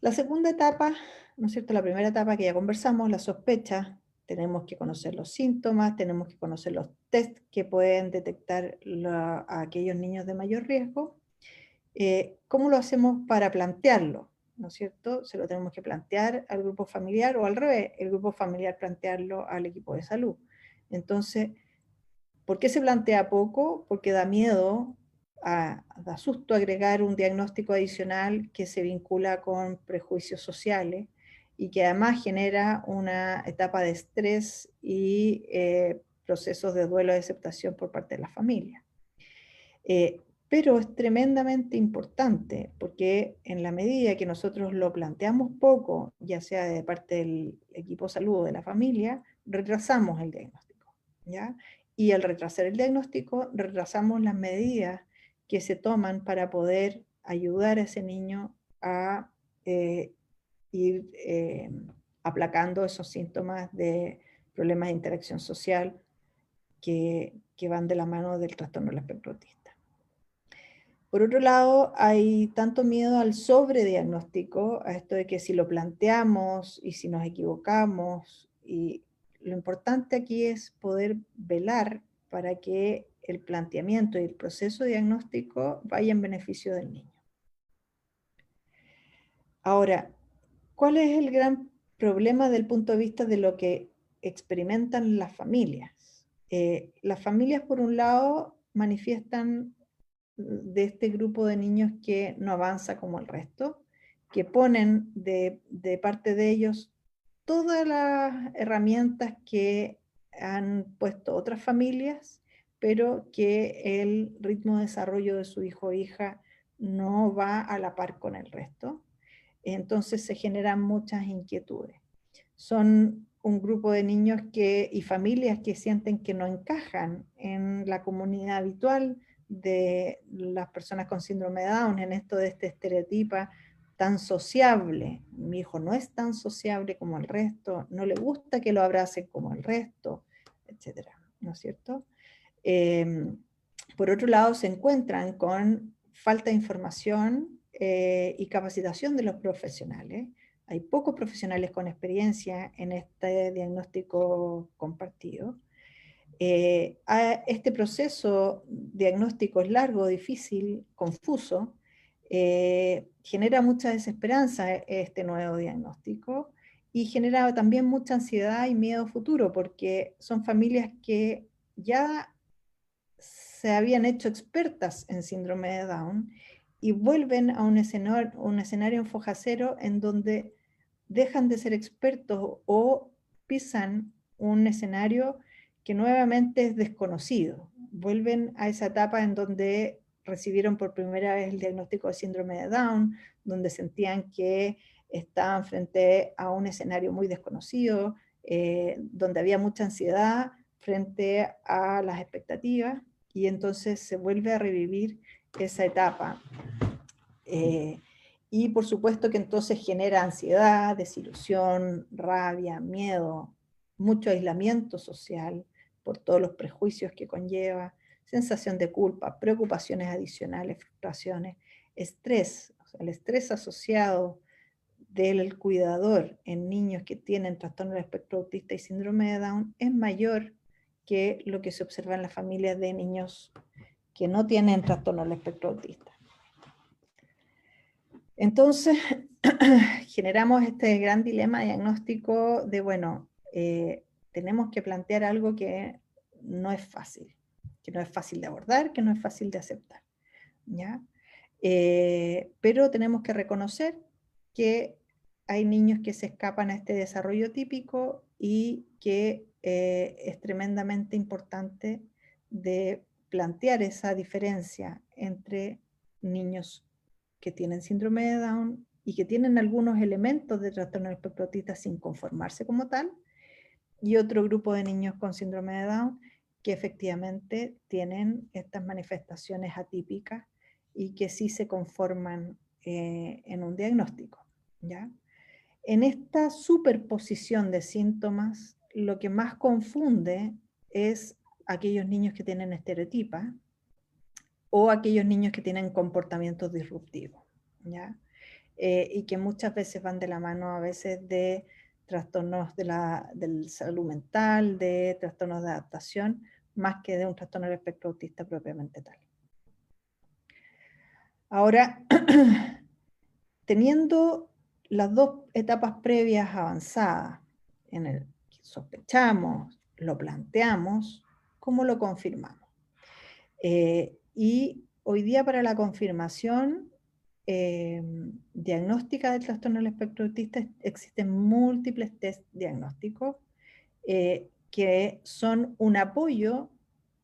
La segunda etapa, ¿no es cierto? La primera etapa que ya conversamos, la sospecha. Tenemos que conocer los síntomas, tenemos que conocer los test que pueden detectar a aquellos niños de mayor riesgo. ¿Cómo lo hacemos para plantearlo? ¿No es cierto? Se lo tenemos que plantear al grupo familiar o al revés, el grupo familiar plantearlo al equipo de salud. Entonces, ¿por qué se plantea poco? Porque da miedo, da susto agregar un diagnóstico adicional que se vincula con prejuicios sociales y que además genera una etapa de estrés y procesos de duelo y aceptación por parte de la familia. Pero es tremendamente importante porque en la medida que nosotros lo planteamos poco, ya sea de parte del equipo de salud o de la familia, retrasamos el diagnóstico, ¿ya? Y al retrasar el diagnóstico, retrasamos las medidas que se toman para poder ayudar a ese niño a ir aplacando esos síntomas de problemas de interacción social que van de la mano del trastorno del espectro autista. Por otro lado, hay tanto miedo al sobrediagnóstico, a esto de que si lo planteamos y si nos equivocamos, y lo importante aquí es poder velar para que el planteamiento y el proceso diagnóstico vaya en beneficio del niño. Ahora, ¿cuál es el gran problema del punto de vista de lo que experimentan las familias? Las familias, por un lado, manifiestan de este grupo de niños que no avanza como el resto, que ponen de parte de ellos todas las herramientas que han puesto otras familias, pero que el ritmo de desarrollo de su hijo o hija no va a la par con el resto. Entonces se generan muchas inquietudes. Son un grupo de niños y familias que sienten que no encajan en la comunidad habitual de las personas con síndrome de Down, en esto de este estereotipo tan sociable. Mi hijo no es tan sociable como el resto, no le gusta que lo abracen como el resto, etcétera, ¿no es cierto? por otro lado, se encuentran con falta de información y capacitación de los profesionales. Hay pocos profesionales con experiencia en este diagnóstico compartido. Este proceso diagnóstico es largo, difícil, confuso, genera mucha desesperanza este nuevo diagnóstico y genera también mucha ansiedad y miedo futuro, porque son familias que ya se habían hecho expertas en síndrome de Down y vuelven a un escenario en foja cero en donde dejan de ser expertos o pisan un escenario que nuevamente es desconocido. Vuelven a esa etapa en donde recibieron por primera vez el diagnóstico de síndrome de Down, donde sentían que estaban frente a un escenario muy desconocido, donde había mucha ansiedad frente a las expectativas, y entonces se vuelve a revivir esa etapa. Y por supuesto que entonces genera ansiedad, desilusión, rabia, miedo, mucho aislamiento social por todos los prejuicios que conlleva, sensación de culpa, preocupaciones adicionales, frustraciones, estrés. O sea, el estrés asociado del cuidador en niños que tienen trastorno del espectro autista y síndrome de Down es mayor que lo que se observa en las familias de niños que no tienen trastorno del espectro autista. Entonces, generamos este gran dilema diagnóstico de, bueno, tenemos que plantear algo que no es fácil de abordar, que no es fácil de aceptar, ¿ya? Pero tenemos que reconocer que hay niños que se escapan a este desarrollo típico y que es tremendamente importante de plantear esa diferencia entre niños que tienen síndrome de Down y que tienen algunos elementos de trastorno del espectro autista sin conformarse como tal, y otro grupo de niños con síndrome de Down que efectivamente tienen estas manifestaciones atípicas y que sí se conforman en un diagnóstico, ¿ya? En esta superposición de síntomas, lo que más confunde es aquellos niños que tienen estereotipas o aquellos niños que tienen comportamientos disruptivos, ¿ya? Y que muchas veces van de la mano a veces de trastornos de la salud mental, de trastornos de adaptación, más que de un trastorno del espectro autista propiamente tal. Ahora, teniendo las dos etapas previas avanzadas, en el que sospechamos, lo planteamos, ¿cómo lo confirmamos? Y hoy día para la confirmación diagnóstica del trastorno del espectro autista existen múltiples test diagnósticos que son un apoyo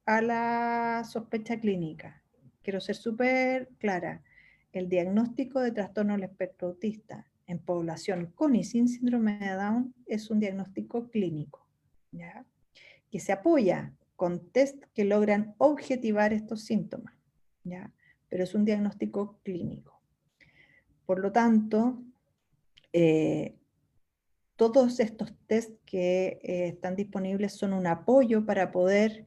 a la sospecha clínica. Quiero ser súper clara. El diagnóstico de trastorno del espectro autista en población con y sin síndrome de Down es un diagnóstico clínico, ¿ya? Que se apoya con test que logran objetivar estos síntomas, ¿ya? Pero es un diagnóstico clínico. Por lo tanto, todos estos test que están disponibles son un apoyo para poder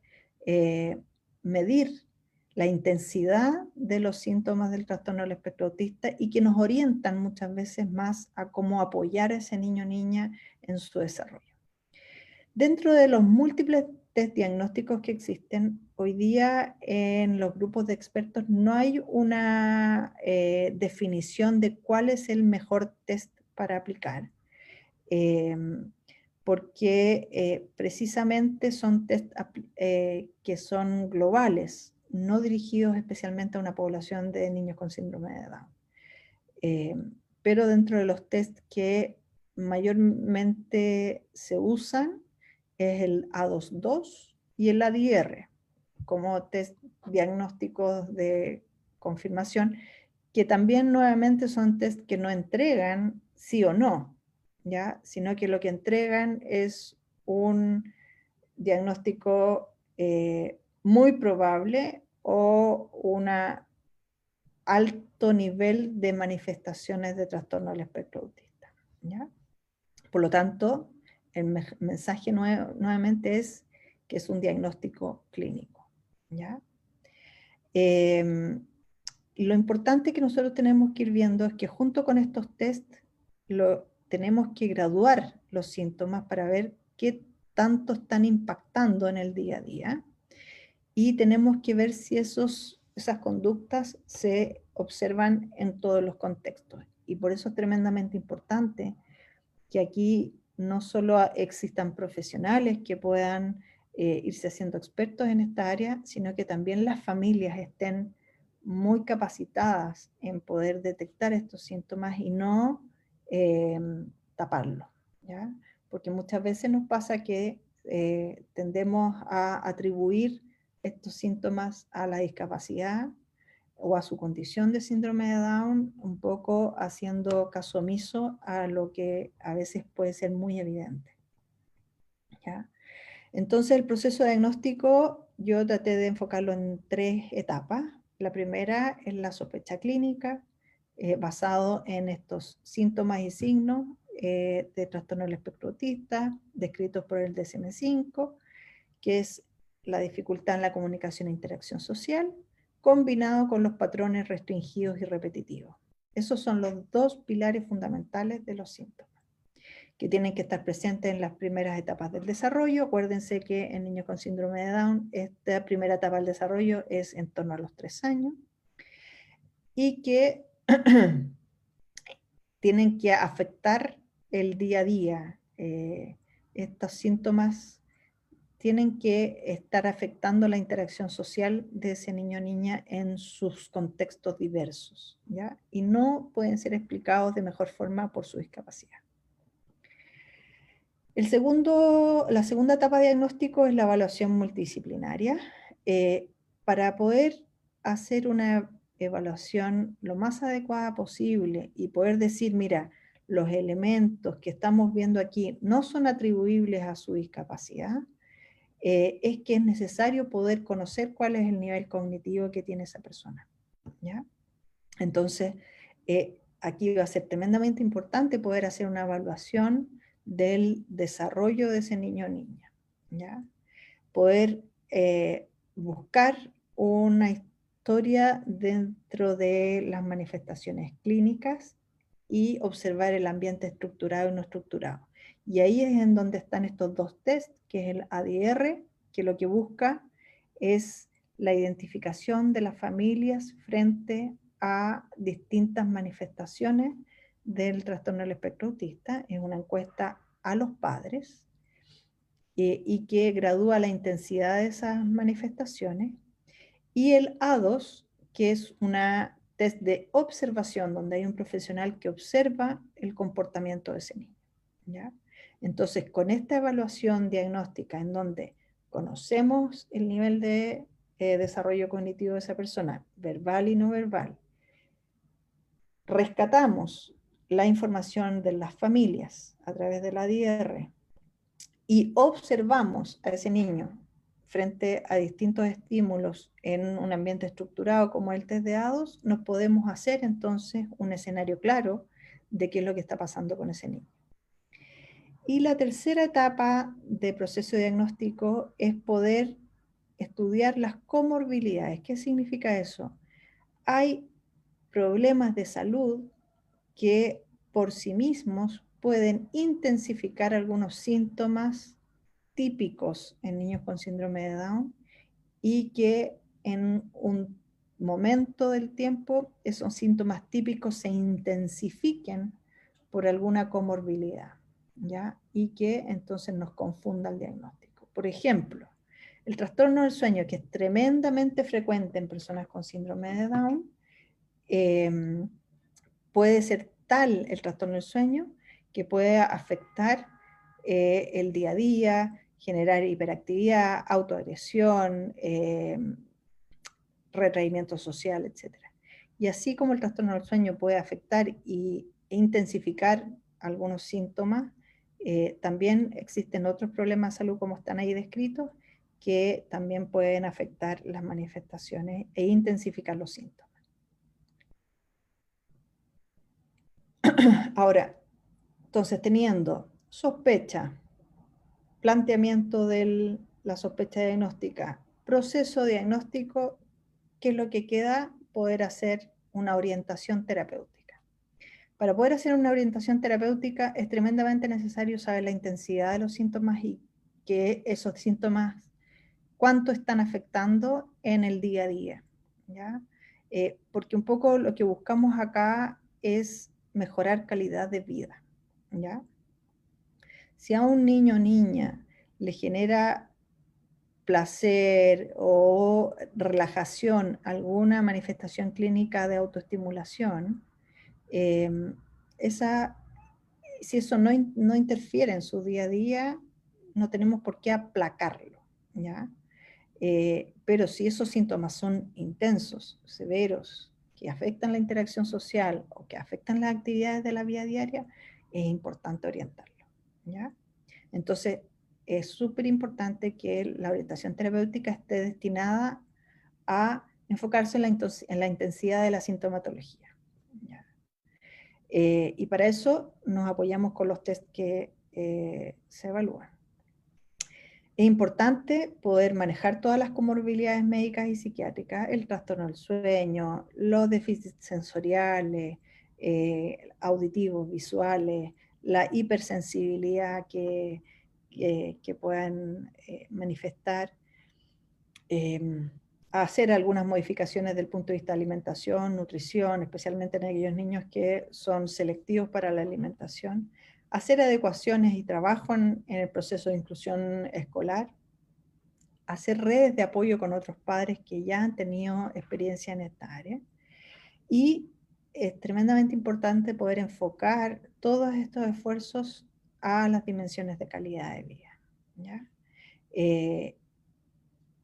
medir la intensidad de los síntomas del trastorno del espectro autista y que nos orientan muchas veces más a cómo apoyar a ese niño o niña en su desarrollo. Dentro de los múltiples test diagnósticos que existen, hoy día en los grupos de expertos no hay una definición de cuál es el mejor test para aplicar, porque precisamente son test que son globales, no dirigidos especialmente a una población de niños con síndrome de Down. Pero dentro de los test que mayormente se usan, es el A22 y el ADR, como test diagnósticos de confirmación, que también nuevamente son test que no entregan sí o no, ¿ya? Sino que lo que entregan es un diagnóstico muy probable o un alto nivel de manifestaciones de trastorno del espectro autista, ¿ya? Por lo tanto, el mensaje nuevamente es que es un diagnóstico clínico, ¿ya? Lo importante que nosotros tenemos que ir viendo es que junto con estos test tenemos que graduar los síntomas para ver qué tanto están impactando en el día a día, y tenemos que ver si esas conductas se observan en todos los contextos. Y por eso es tremendamente importante que aquí no solo existan profesionales que puedan irse haciendo expertos en esta área, sino que también las familias estén muy capacitadas en poder detectar estos síntomas y no taparlos, ¿ya? Porque muchas veces nos pasa que tendemos a atribuir estos síntomas a la discapacidad o a su condición de síndrome de Down, un poco haciendo caso omiso a lo que a veces puede ser muy evidente, ¿ya? Entonces el proceso diagnóstico yo traté de enfocarlo en 3 etapas. La primera es la sospecha clínica, basado en estos síntomas y signos de trastorno del espectro autista, descritos por el DSM-5, que es la dificultad en la comunicación e interacción social, combinado con los patrones restringidos y repetitivos. Esos son los 2 pilares fundamentales de los síntomas, que tienen que estar presentes en las primeras etapas del desarrollo. Acuérdense que en niños con síndrome de Down, esta primera etapa del desarrollo es en torno a los 3 años, y que tienen que afectar el día a día. Estos síntomas tienen que estar afectando la interacción social de ese niño o niña en sus contextos diversos, ¿ya? Y no pueden ser explicados de mejor forma por su discapacidad. La segunda etapa de diagnóstico es la evaluación multidisciplinaria. Para poder hacer una evaluación lo más adecuada posible y poder decir, mira, los elementos que estamos viendo aquí no son atribuibles a su discapacidad, es que es necesario poder conocer cuál es el nivel cognitivo que tiene esa persona, ¿ya? Entonces, aquí va a ser tremendamente importante poder hacer una evaluación del desarrollo de ese niño o niña, ¿ya? Poder buscar una historia dentro de las manifestaciones clínicas y observar el ambiente estructurado y no estructurado. Y ahí es en donde están estos 2 test, que es el ADR, que lo que busca es la identificación de las familias frente a distintas manifestaciones del trastorno del espectro autista. Es una encuesta a los padres y que gradúa la intensidad de esas manifestaciones. Y el A2, que es una test de observación, donde hay un profesional que observa el comportamiento de ese niño, ¿ya? Entonces, con esta evaluación diagnóstica, en donde conocemos el nivel de desarrollo cognitivo de esa persona, verbal y no verbal, rescatamos la información de las familias a través de la ADR y observamos a ese niño frente a distintos estímulos en un ambiente estructurado como el test de A2, nos podemos hacer entonces un escenario claro de qué es lo que está pasando con ese niño. Y la tercera etapa de proceso diagnóstico es poder estudiar las comorbilidades. ¿Qué significa eso? Hay problemas de salud que por sí mismos pueden intensificar algunos síntomas típicos en niños con síndrome de Down y que en un momento del tiempo esos síntomas típicos se intensifiquen por alguna comorbilidad, ¿ya? Y que entonces nos confunda el diagnóstico. Por ejemplo, el trastorno del sueño, que es tremendamente frecuente en personas con síndrome de Down, puede ser tal el trastorno del sueño que puede afectar el día a día, generar hiperactividad, autoagresión, retraimiento social, etc. Y así como el trastorno del sueño puede afectar e intensificar algunos síntomas, también existen otros problemas de salud como están ahí descritos que también pueden afectar las manifestaciones e intensificar los síntomas. Ahora, entonces teniendo sospecha, planteamiento de la sospecha diagnóstica, proceso diagnóstico, ¿qué es lo que queda? Poder hacer una orientación terapéutica. Para poder hacer una orientación terapéutica es tremendamente necesario saber la intensidad de los síntomas y que esos síntomas, cuánto están afectando en el día a día, ¿ya? Porque un poco lo que buscamos acá es mejorar calidad de vida, ¿ya? Si a un niño o niña le genera placer o relajación alguna manifestación clínica de autoestimulación, eh, esa, si eso no interfiere en su día a día, no tenemos por qué aplacarlo, ¿ya? Pero si esos síntomas son intensos, severos, que afectan la interacción social o que afectan las actividades de la vida diaria, es importante orientarlo, ¿ya? Entonces, es súper importante que la orientación terapéutica esté destinada a enfocarse en la intensidad de la sintomatología, ¿ya? Y para eso nos apoyamos con los test que se evalúan. Es importante poder manejar todas las comorbilidades médicas y psiquiátricas, el trastorno del sueño, los déficits sensoriales, auditivos, visuales, la hipersensibilidad que puedan manifestar, hacer algunas modificaciones del punto de vista de alimentación, nutrición, especialmente en aquellos niños que son selectivos para la alimentación, hacer adecuaciones y trabajo en el proceso de inclusión escolar, hacer redes de apoyo con otros padres que ya han tenido experiencia en esta área. Y es tremendamente importante poder enfocar todos estos esfuerzos a las dimensiones de calidad de vida, ¿ya?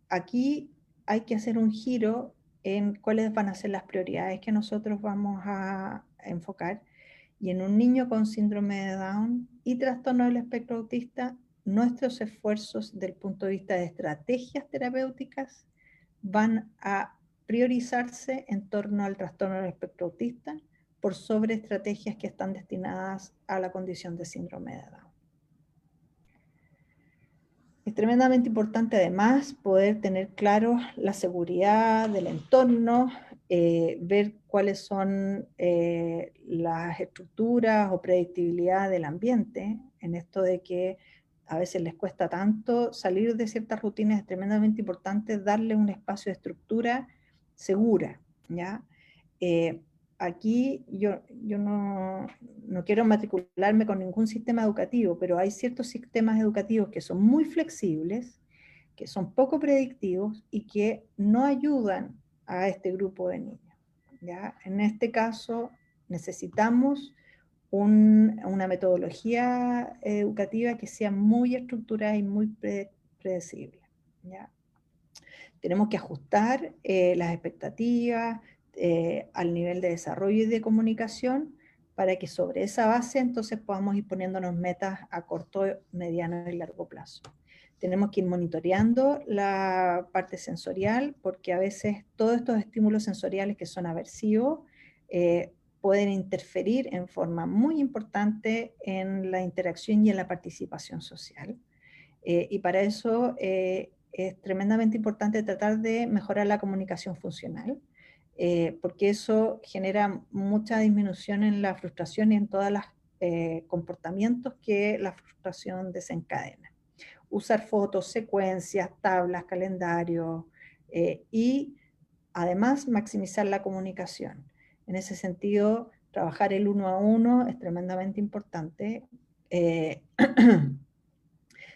Aquí hay que hacer un giro en cuáles van a ser las prioridades que nosotros vamos a enfocar. Y en un niño con síndrome de Down y trastorno del espectro autista, nuestros esfuerzos del punto de vista de estrategias terapéuticas van a priorizarse en torno al trastorno del espectro autista por sobre estrategias que están destinadas a la condición de síndrome de Down. Es tremendamente importante además poder tener claro la seguridad del entorno, ver cuáles son las estructuras o predictibilidad del ambiente, en esto de que a veces les cuesta tanto salir de ciertas rutinas. Es tremendamente importante darle un espacio de estructura segura, ¿ya? Aquí yo no quiero matricularme con ningún sistema educativo, pero hay ciertos sistemas educativos que son muy flexibles, que son poco predictivos y que no ayudan a este grupo de niños, ¿ya? En este caso necesitamos una metodología educativa que sea muy estructurada y muy predecible, ¿ya? Tenemos que ajustar las expectativas al nivel de desarrollo y de comunicación para que sobre esa base entonces podamos ir poniéndonos metas a corto, mediano y largo plazo. Tenemos que ir monitoreando la parte sensorial porque a veces todos estos estímulos sensoriales que son aversivos pueden interferir en forma muy importante en la interacción y en la participación social. Y para eso es tremendamente importante tratar de mejorar la comunicación funcional, porque eso genera mucha disminución en la frustración y en todos los comportamientos que la frustración desencadena. Usar fotos, secuencias, tablas, calendarios y además maximizar la comunicación. En ese sentido, trabajar el 1 a 1 es tremendamente importante.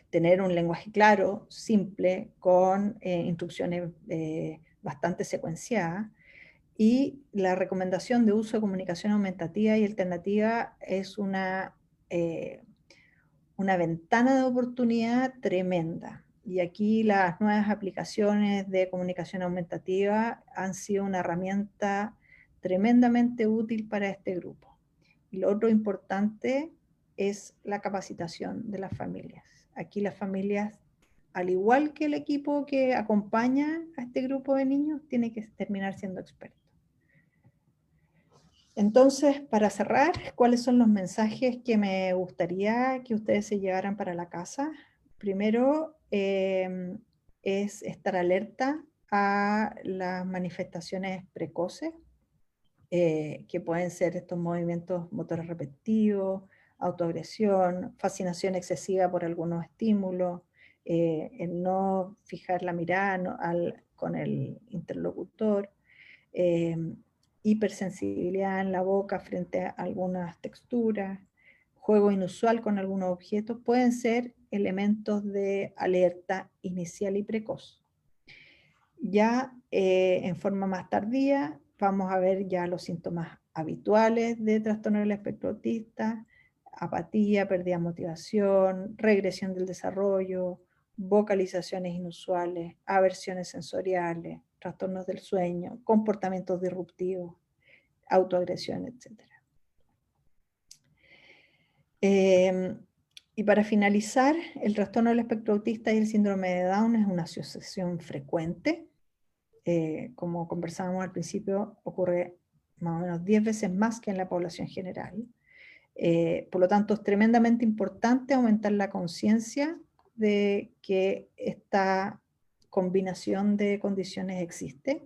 Tener un lenguaje claro, simple, con instrucciones bastante secuenciadas. Y la recomendación de uso de comunicación aumentativa y alternativa es una ventana de oportunidad tremenda. Y aquí las nuevas aplicaciones de comunicación aumentativa han sido una herramienta tremendamente útil para este grupo. Y lo otro importante es la capacitación de las familias. Aquí las familias, al igual que el equipo que acompaña a este grupo de niños, tiene que terminar siendo experto. Entonces, para cerrar, ¿cuáles son los mensajes que me gustaría que ustedes se llevaran para la casa? Primero, es estar alerta a las manifestaciones precoces, que pueden ser estos movimientos motores repetitivos, autoagresión, fascinación excesiva por algunos estímulos, el no fijar la mirada con el interlocutor, hipersensibilidad en la boca frente a algunas texturas, juego inusual con algunos objetos, pueden ser elementos de alerta inicial y precoz. Ya en forma más tardía vamos a ver ya los síntomas habituales de trastorno del espectro autista: apatía, pérdida de motivación, regresión del desarrollo, vocalizaciones inusuales, aversiones sensoriales, trastornos del sueño, comportamientos disruptivos, autoagresión, etc. Y para finalizar, el trastorno del espectro autista y el síndrome de Down es una asociación frecuente. Como conversábamos al principio, ocurre más o menos 10 veces más que en la población general. Por lo tanto, es tremendamente importante aumentar la conciencia de que esta combinación de condiciones existe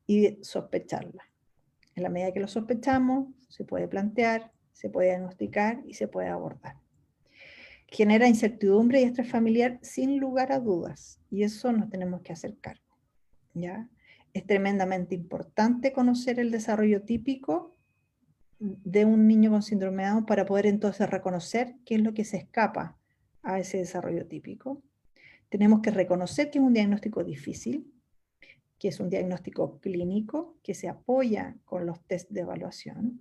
y sospecharla. En la medida que lo sospechamos, se puede plantear, se puede diagnosticar y se puede abordar. Genera incertidumbre y estrés familiar sin lugar a dudas, y eso nos tenemos que hacer cargo, ¿ya? Es tremendamente importante conocer el desarrollo típico de un niño con síndrome de Down para poder entonces reconocer qué es lo que se escapa a ese desarrollo típico. Tenemos que reconocer que es un diagnóstico difícil, que es un diagnóstico clínico, que se apoya con los test de evaluación,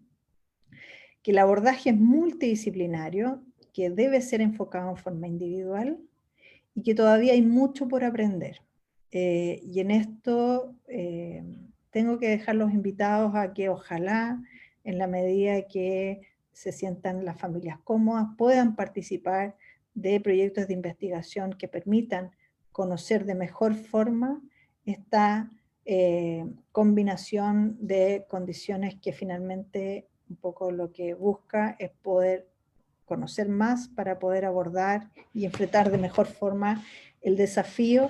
que el abordaje es multidisciplinario, que debe ser enfocado en forma individual y que todavía hay mucho por aprender. Y en esto tengo que dejar los invitados a que ojalá, en la medida que se sientan las familias cómodas, puedan participar de proyectos de investigación que permitan conocer de mejor forma esta combinación de condiciones que finalmente un poco lo que busca es poder conocer más para poder abordar y enfrentar de mejor forma el desafío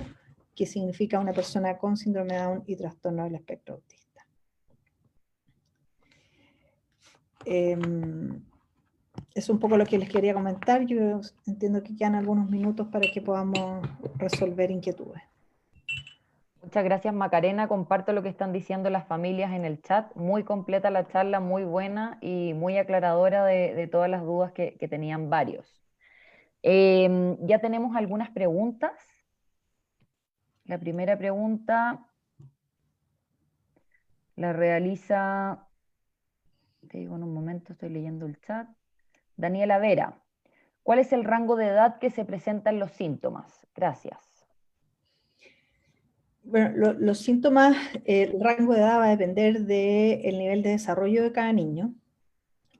que significa una persona con síndrome de Down y trastorno del espectro autista. Es un poco lo que les quería comentar. Yo entiendo que quedan algunos minutos para que podamos resolver inquietudes. Muchas gracias, Macarena. Comparto lo que están diciendo las familias en el chat. Muy completa la charla, muy buena y muy aclaradora de todas las dudas que tenían varios. Ya tenemos algunas preguntas. La primera pregunta la realiza, te digo en un momento, estoy leyendo el chat. Daniela Vera, ¿cuál es el rango de edad que se presentan los síntomas? Gracias. Bueno, los síntomas, el rango de edad va a depender del nivel de desarrollo de cada niño.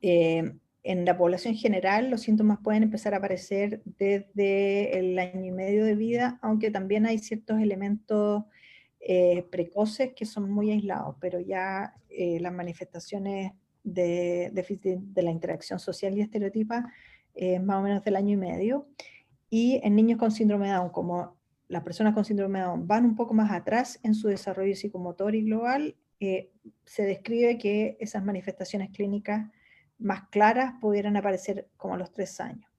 En la población general, los síntomas pueden empezar a aparecer desde el año y medio de vida, aunque también hay ciertos elementos precoces que son muy aislados, pero ya las manifestaciones de déficit de la interacción social y estereotipa más o menos del año y medio. Y en niños con síndrome de Down, como las personas con síndrome de Down van un poco más atrás en su desarrollo psicomotor y global, se describe que esas manifestaciones clínicas más claras pudieran aparecer como a los 3 años.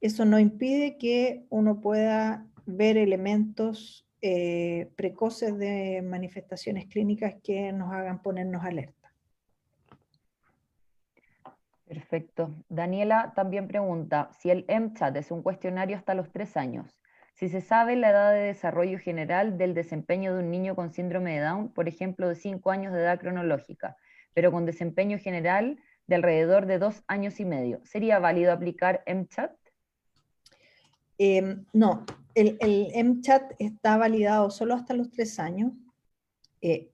Eso no impide que uno pueda ver elementos precoces de manifestaciones clínicas que nos hagan ponernos alerta. Perfecto. Daniela también pregunta, si el MCHAT es un cuestionario hasta los 3 años, si se sabe la edad de desarrollo general del desempeño de un niño con síndrome de Down, por ejemplo, de 5 años de edad cronológica, pero con desempeño general de alrededor de 2 años y medio, ¿sería válido aplicar MCHAT? No, el MCHAT está validado solo hasta los 3 años,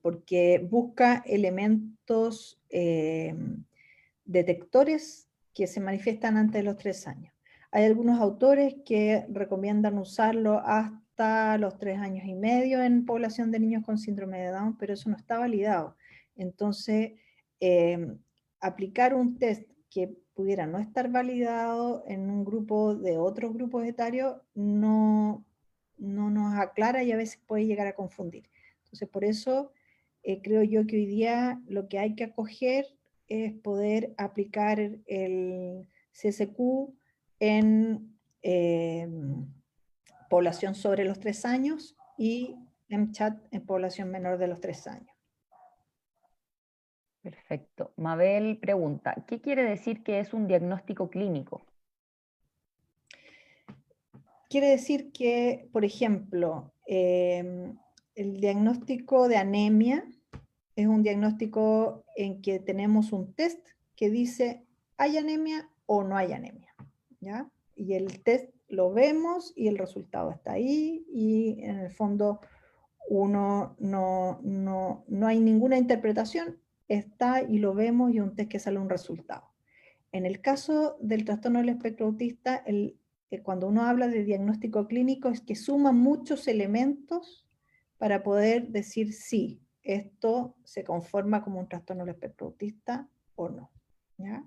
porque busca elementos detectores que se manifiestan antes de los 3 años. Hay algunos autores que recomiendan usarlo hasta los 3 años y medio en población de niños con síndrome de Down, pero eso no está validado. Entonces, aplicar un test que pudiera no estar validado en un grupo de otros grupos etarios no nos aclara y a veces puede llegar a confundir. Entonces, por eso creo yo que hoy día lo que hay que acoger es poder aplicar el CSQ en población sobre los 3 años y MCHAT en población menor de los 3 años. Perfecto. Mabel pregunta, ¿qué quiere decir que es un diagnóstico clínico? Quiere decir que, por ejemplo, el diagnóstico de anemia es un diagnóstico en que tenemos un test que dice ¿hay anemia o no hay anemia? ¿Ya? Y el test lo vemos y el resultado está ahí y en el fondo no hay ninguna interpretación, está y lo vemos y un test que sale un resultado. En el caso del trastorno del espectro autista, cuando uno habla de diagnóstico clínico es que suma muchos elementos para poder decir sí, esto se conforma como un trastorno del espectro autista o no. ¿Ya?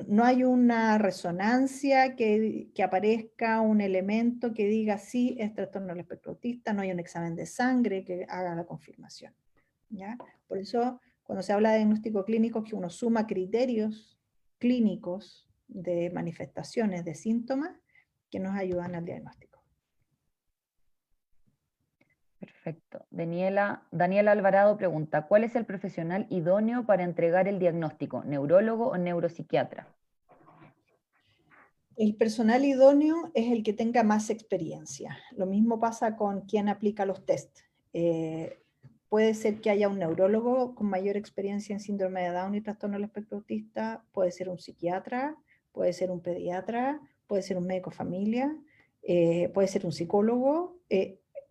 No hay una resonancia que aparezca un elemento que diga sí, es trastorno del espectro autista, no hay un examen de sangre que haga la confirmación. ¿Ya? Por eso, cuando se habla de diagnóstico clínico, que uno suma criterios clínicos de manifestaciones, de síntomas, que nos ayudan al diagnóstico. Perfecto. Daniela Alvarado pregunta, ¿cuál es el profesional idóneo para entregar el diagnóstico? ¿Neurólogo o neuropsiquiatra? El personal idóneo es el que tenga más experiencia. Lo mismo pasa con quien aplica los test. Puede ser que haya un neurólogo con mayor experiencia en síndrome de Down y trastorno del espectro autista, puede ser un psiquiatra, puede ser un pediatra, puede ser un médico familia, puede ser un psicólogo.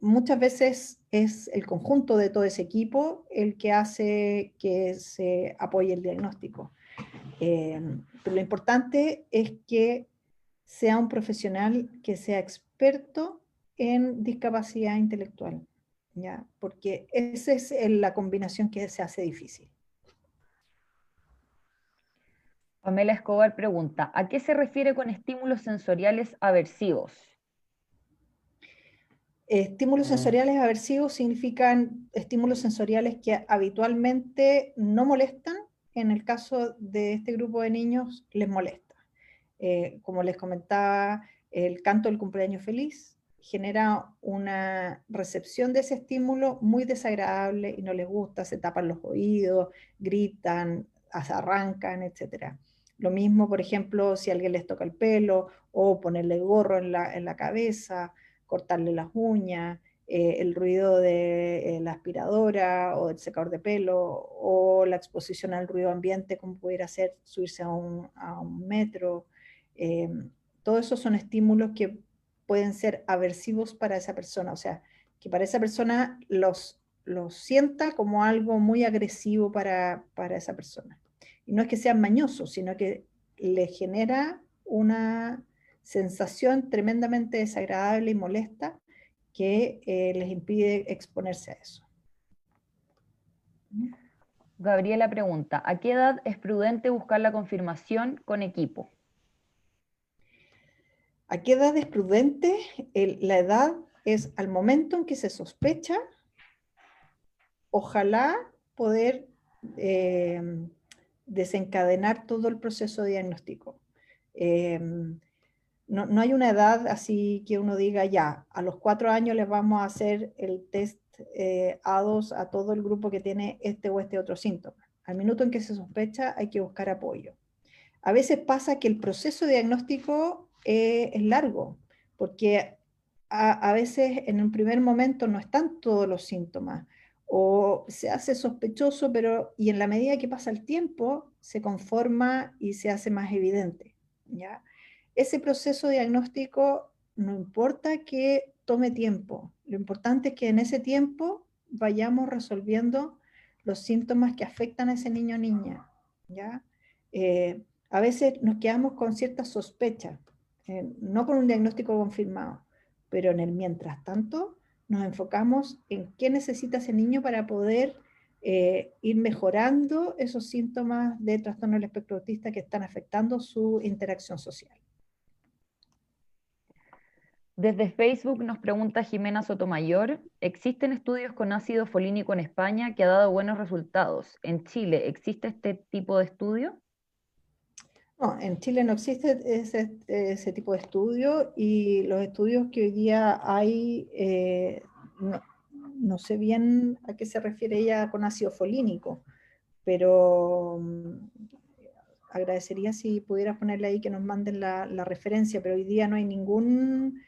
Muchas veces es el conjunto de todo ese equipo el que hace que se apoye el diagnóstico. Pero lo importante es que sea un profesional que sea experto en discapacidad intelectual, ¿ya? Porque esa es la combinación que se hace difícil. Pamela Escobar pregunta, ¿a qué se refiere con estímulos sensoriales aversivos? Estímulos sensoriales aversivos significan estímulos sensoriales que habitualmente no molestan. En el caso de este grupo de niños, les molesta. Como les comentaba, el canto del cumpleaños feliz genera una recepción de ese estímulo muy desagradable y no les gusta, se tapan los oídos, gritan, arrancan, etc. Lo mismo, por ejemplo, si alguien les toca el pelo o ponerle gorro en la cabeza, cortarle las uñas, el ruido de la aspiradora o del secador de pelo o la exposición al ruido ambiente como pudiera ser subirse a un metro. Eh, Todos esos son estímulos que pueden ser aversivos para esa persona, o sea, que para esa persona los sienta como algo muy agresivo para esa persona. Y no es que sean mañosos, sino que le genera una sensación tremendamente desagradable y molesta que les impide exponerse a eso. Gabriela pregunta, ¿a qué edad es prudente buscar la confirmación con equipo? ¿A qué edad es prudente? La edad es al momento en que se sospecha, ojalá poder desencadenar todo el proceso diagnóstico. No hay una edad así que uno diga ya, a los 4 años les vamos a hacer el test A2 a todo el grupo que tiene este o este otro síntoma. Al minuto en que se sospecha hay que buscar apoyo. A veces pasa que el proceso diagnóstico es largo, porque a veces en un primer momento no están todos los síntomas o se hace sospechoso, y en la medida que pasa el tiempo se conforma y se hace más evidente, ¿ya? Ese proceso diagnóstico no importa que tome tiempo, lo importante es que en ese tiempo vayamos resolviendo los síntomas que afectan a ese niño o niña, ¿ya? A veces nos quedamos con cierta sospecha, no con un diagnóstico confirmado, pero en el mientras tanto nos enfocamos en qué necesita ese niño para poder ir mejorando esos síntomas de trastorno del espectro autista que están afectando su interacción social. Desde Facebook nos pregunta Jimena Sotomayor, ¿existen estudios con ácido folínico en España que ha dado buenos resultados? ¿En Chile existe este tipo de estudio? No, en Chile no existe ese tipo de estudio y los estudios que hoy día hay, no, no sé bien a qué se refiere ella con ácido folínico, pero agradecería si pudieras ponerle ahí que nos manden la referencia, pero hoy día no hay ningún,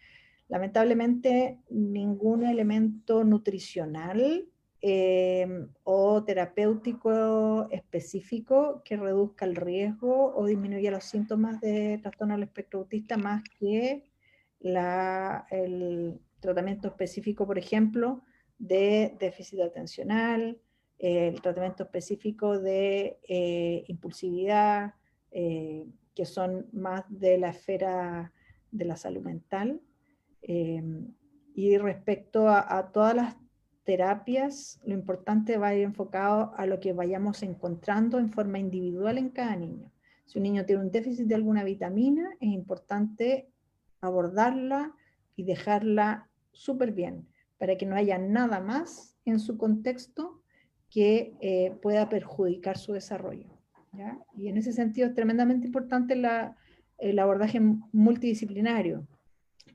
lamentablemente, ningún elemento nutricional o terapéutico específico que reduzca el riesgo o disminuya los síntomas de trastorno del espectro autista más que el tratamiento específico, por ejemplo, de déficit atencional, el tratamiento específico de impulsividad, que son más de la esfera de la salud mental. Eh, y respecto a todas las terapias, lo importante va a ir enfocado a lo que vayamos encontrando en forma individual en cada niño. Si un niño tiene un déficit de alguna vitamina, es importante abordarla y dejarla súper bien, para que no haya nada más en su contexto que pueda perjudicar su desarrollo. ¿Ya? Y en ese sentido es tremendamente importante el abordaje multidisciplinario,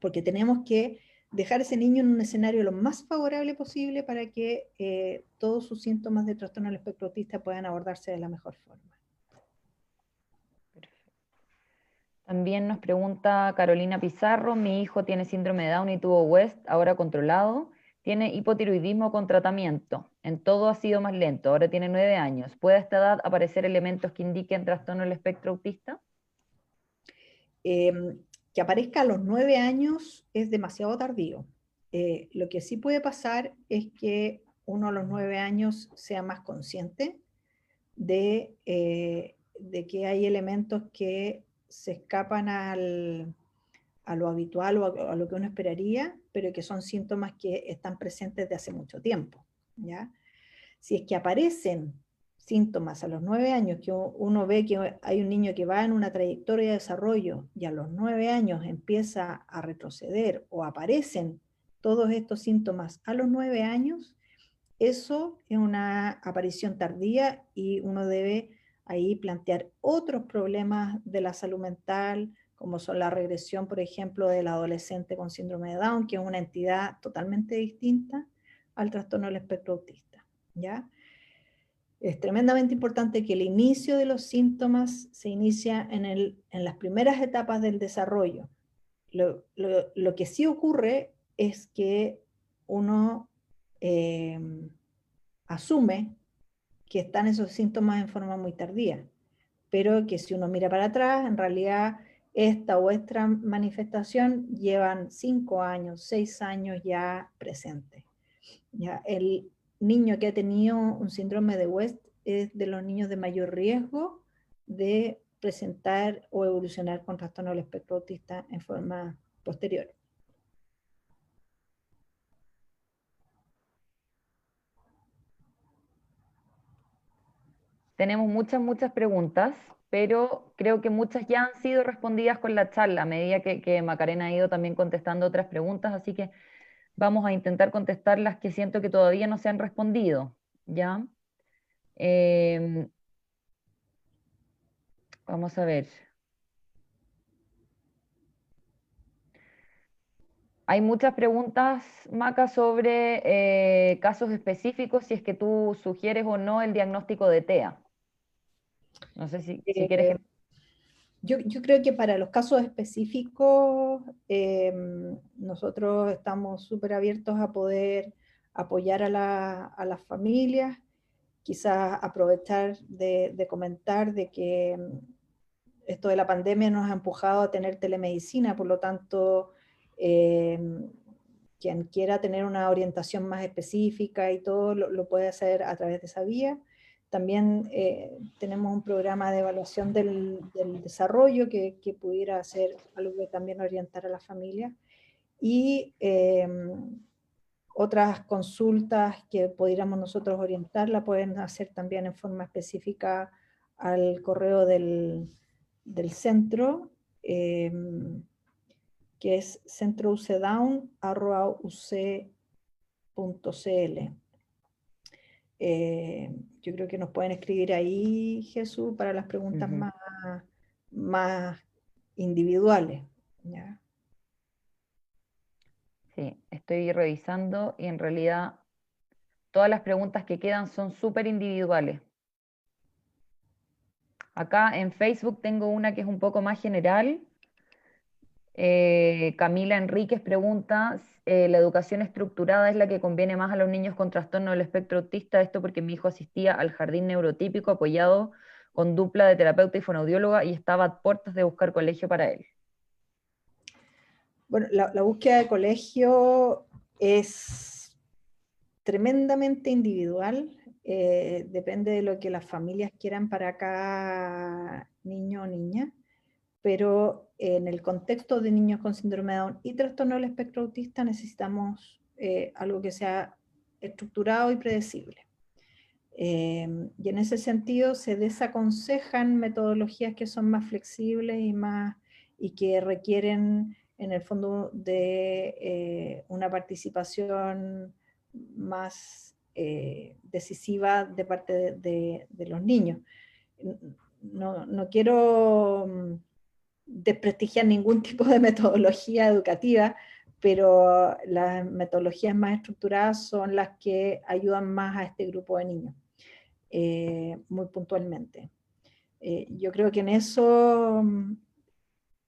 porque tenemos que dejar ese niño en un escenario lo más favorable posible para que todos sus síntomas de trastorno del espectro autista puedan abordarse de la mejor forma. También nos pregunta Carolina Pizarro, mi hijo tiene síndrome de Down y tuvo West, ahora controlado, tiene hipotiroidismo con tratamiento, en todo ha sido más lento, ahora tiene 9 años. ¿Puede a esta edad aparecer elementos que indiquen trastorno del espectro autista? Eh, que aparezca a los 9 años es demasiado tardío. Lo que sí puede pasar es que uno a los 9 años sea más consciente de que hay elementos que se escapan a lo habitual o a lo que uno esperaría, pero que son síntomas que están presentes de hace mucho tiempo. ¿Ya? Si es que aparecen síntomas a los 9 años, que uno ve que hay un niño que va en una trayectoria de desarrollo y a los 9 años empieza a retroceder o aparecen todos estos síntomas a los 9 años, eso es una aparición tardía y uno debe ahí plantear otros problemas de la salud mental, como son la regresión, por ejemplo, del adolescente con síndrome de Down, que es una entidad totalmente distinta al trastorno del espectro autista. ¿Ya? Es tremendamente importante que el inicio de los síntomas se inicia en las primeras etapas del desarrollo. Lo que sí ocurre es que uno eh, asume que están esos síntomas en forma muy tardía, pero que si uno mira para atrás, en realidad esta o esta manifestación llevan 5 años, 6 años ya presente. ¿Ya? El niño que ha tenido un síndrome de West es de los niños de mayor riesgo de presentar o evolucionar con trastorno del espectro autista en forma posterior. Tenemos muchas preguntas, pero creo que muchas ya han sido respondidas con la charla, a medida que Macarena ha ido también contestando otras preguntas, así que vamos a intentar contestar las que siento que todavía no se han respondido, ¿ya? Em, Vamos a ver. Hay muchas preguntas, Maca, sobre casos específicos, si es que tú sugieres o no el diagnóstico de TEA. No sé si quieres Eh, que... yo creo que para los casos específicos nosotros estamos súper abiertos a poder apoyar a las familias, quizás aprovechar de comentar de que esto de la pandemia nos ha empujado a tener telemedicina, por lo tanto, eh, quien quiera tener una orientación más específica y todo lo puede hacer a través de esa vía. También tenemos un programa de evaluación del desarrollo que pudiera ser algo que también orientar a la familia. Y otras consultas que pudiéramos nosotros orientar la pueden hacer también en forma específica al correo del centro, que es centroucedown@uc.cl. Yo creo que nos pueden escribir ahí, Jesús, para las preguntas más individuales. ¿Ya? Sí, estoy revisando y en realidad todas las preguntas que quedan son súper individuales. Acá en Facebook tengo una que es un poco más general. Camila Enríquez pregunta, ¿la educación estructurada es la que conviene más a los niños con trastorno del espectro autista? Esto porque mi hijo asistía al jardín neurotípico apoyado con dupla de terapeuta y fonoaudióloga y estaba a puertas de buscar colegio para él. Bueno, la búsqueda de colegio es tremendamente individual, depende de lo que las familias quieran para cada niño o niña, pero en el contexto de niños con síndrome de Down y trastorno del espectro autista necesitamos algo que sea estructurado y predecible. Y en ese sentido se desaconsejan metodologías que son más flexibles y que requieren en el fondo de una participación más decisiva de parte de los niños. No quiero desprestigiar ningún tipo de metodología educativa, pero las metodologías más estructuradas son las que ayudan más a este grupo de niños. Muy puntualmente. Yo creo que en eso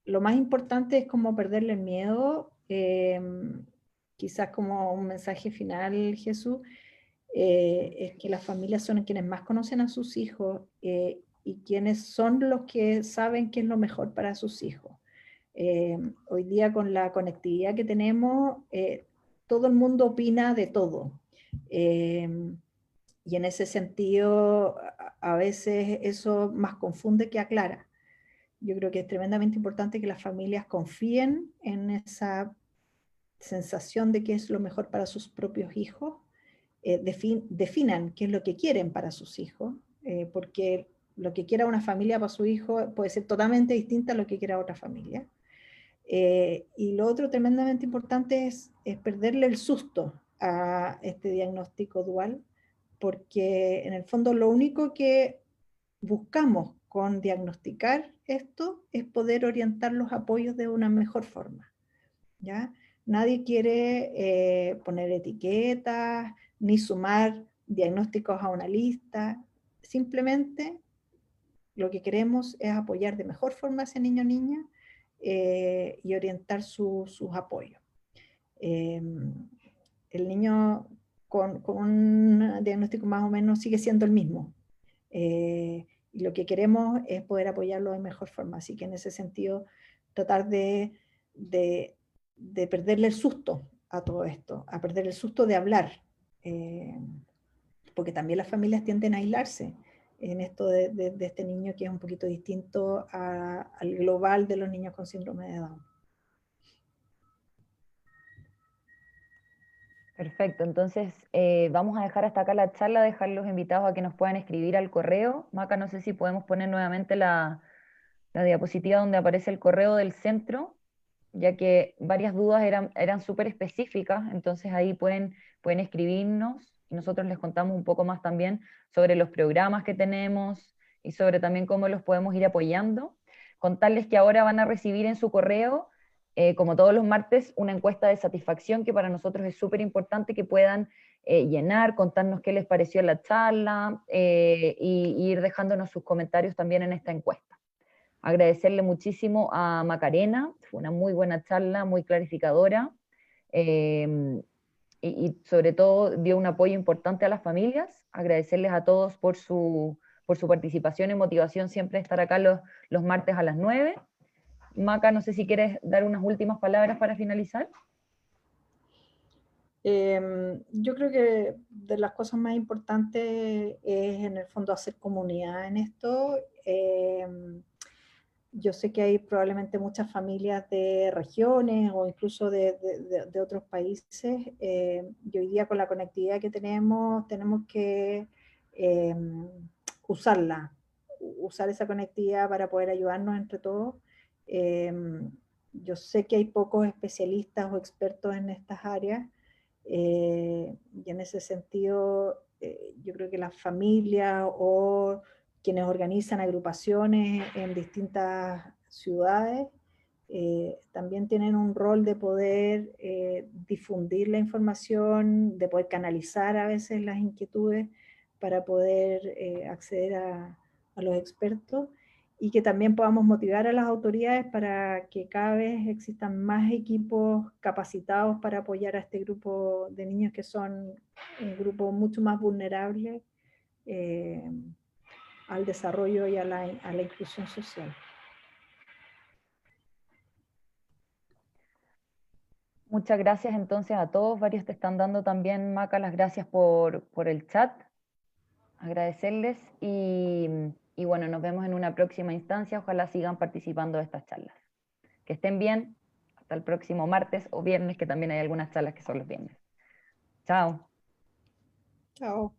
lo más importante es como perderle el miedo, quizás como un mensaje final, Jesús, es que las familias son quienes más conocen a sus hijos y quienes son los que saben qué es lo mejor para sus hijos. Hoy día con la conectividad que tenemos, todo el mundo opina de todo. Y en ese sentido, a veces eso más confunde que aclara. Yo creo que es tremendamente importante que las familias confíen en esa sensación de que es lo mejor para sus propios hijos, definan qué es lo que quieren para sus hijos, porque lo que quiera una familia para su hijo puede ser totalmente distinta a lo que quiera otra familia. Y lo otro tremendamente importante es perderle el susto a este diagnóstico dual, porque en el fondo lo único que buscamos con diagnosticar esto es poder orientar los apoyos de una mejor forma. ¿Ya? Nadie quiere poner etiquetas ni sumar diagnósticos a una lista. Simplemente lo que queremos es apoyar de mejor forma a ese niño o niña y orientar sus apoyos. El niño con un diagnóstico más o menos sigue siendo el mismo. Y lo que queremos es poder apoyarlo de mejor forma. Así que en ese sentido, tratar de perderle el susto a todo esto, a perder el susto de hablar, porque también las familias tienden a aislarse en esto de este niño que es un poquito distinto al global de los niños con síndrome de Down. Perfecto, entonces vamos a dejar hasta acá la charla, dejar los invitados a que nos puedan escribir al correo. Maca, no sé si podemos poner nuevamente la diapositiva donde aparece el correo del centro, ya que varias dudas eran súper específicas, entonces ahí pueden escribirnos y nosotros les contamos un poco más también sobre los programas que tenemos y sobre también cómo los podemos ir apoyando. Contarles que ahora van a recibir en su correo, como todos los martes, una encuesta de satisfacción que para nosotros es súper importante que puedan llenar, contarnos qué les pareció la charla y ir dejándonos sus comentarios también en esta encuesta. Agradecerle muchísimo a Macarena, fue una muy buena charla, muy clarificadora, y sobre todo dio un apoyo importante a las familias. Agradecerles a todos por su participación y motivación siempre estar acá los martes a las 9. Maca, no sé si quieres dar unas últimas palabras para finalizar. Yo creo que de las cosas más importantes es en el fondo hacer comunidad en esto. Yo sé que hay probablemente muchas familias de regiones o incluso de otros países y hoy día con la conectividad que tenemos que usar esa conectividad para poder ayudarnos entre todos. Yo sé que hay pocos especialistas o expertos en estas áreas, y en ese sentido yo creo que las familias o quienes organizan agrupaciones en distintas ciudades también tienen un rol de poder difundir la información, de poder canalizar a veces las inquietudes para poder acceder a los expertos, y que también podamos motivar a las autoridades para que cada vez existan más equipos capacitados para apoyar a este grupo de niños que son un grupo mucho más vulnerable eh, al desarrollo y a la inclusión social. Muchas gracias entonces a todos. Varios te están dando también, Maca, las gracias por el chat. Agradecerles y bueno, nos vemos en una próxima instancia. Ojalá sigan participando de estas charlas. Que estén bien. Hasta el próximo martes o viernes, que también hay algunas charlas que son los viernes. Chao. Chao.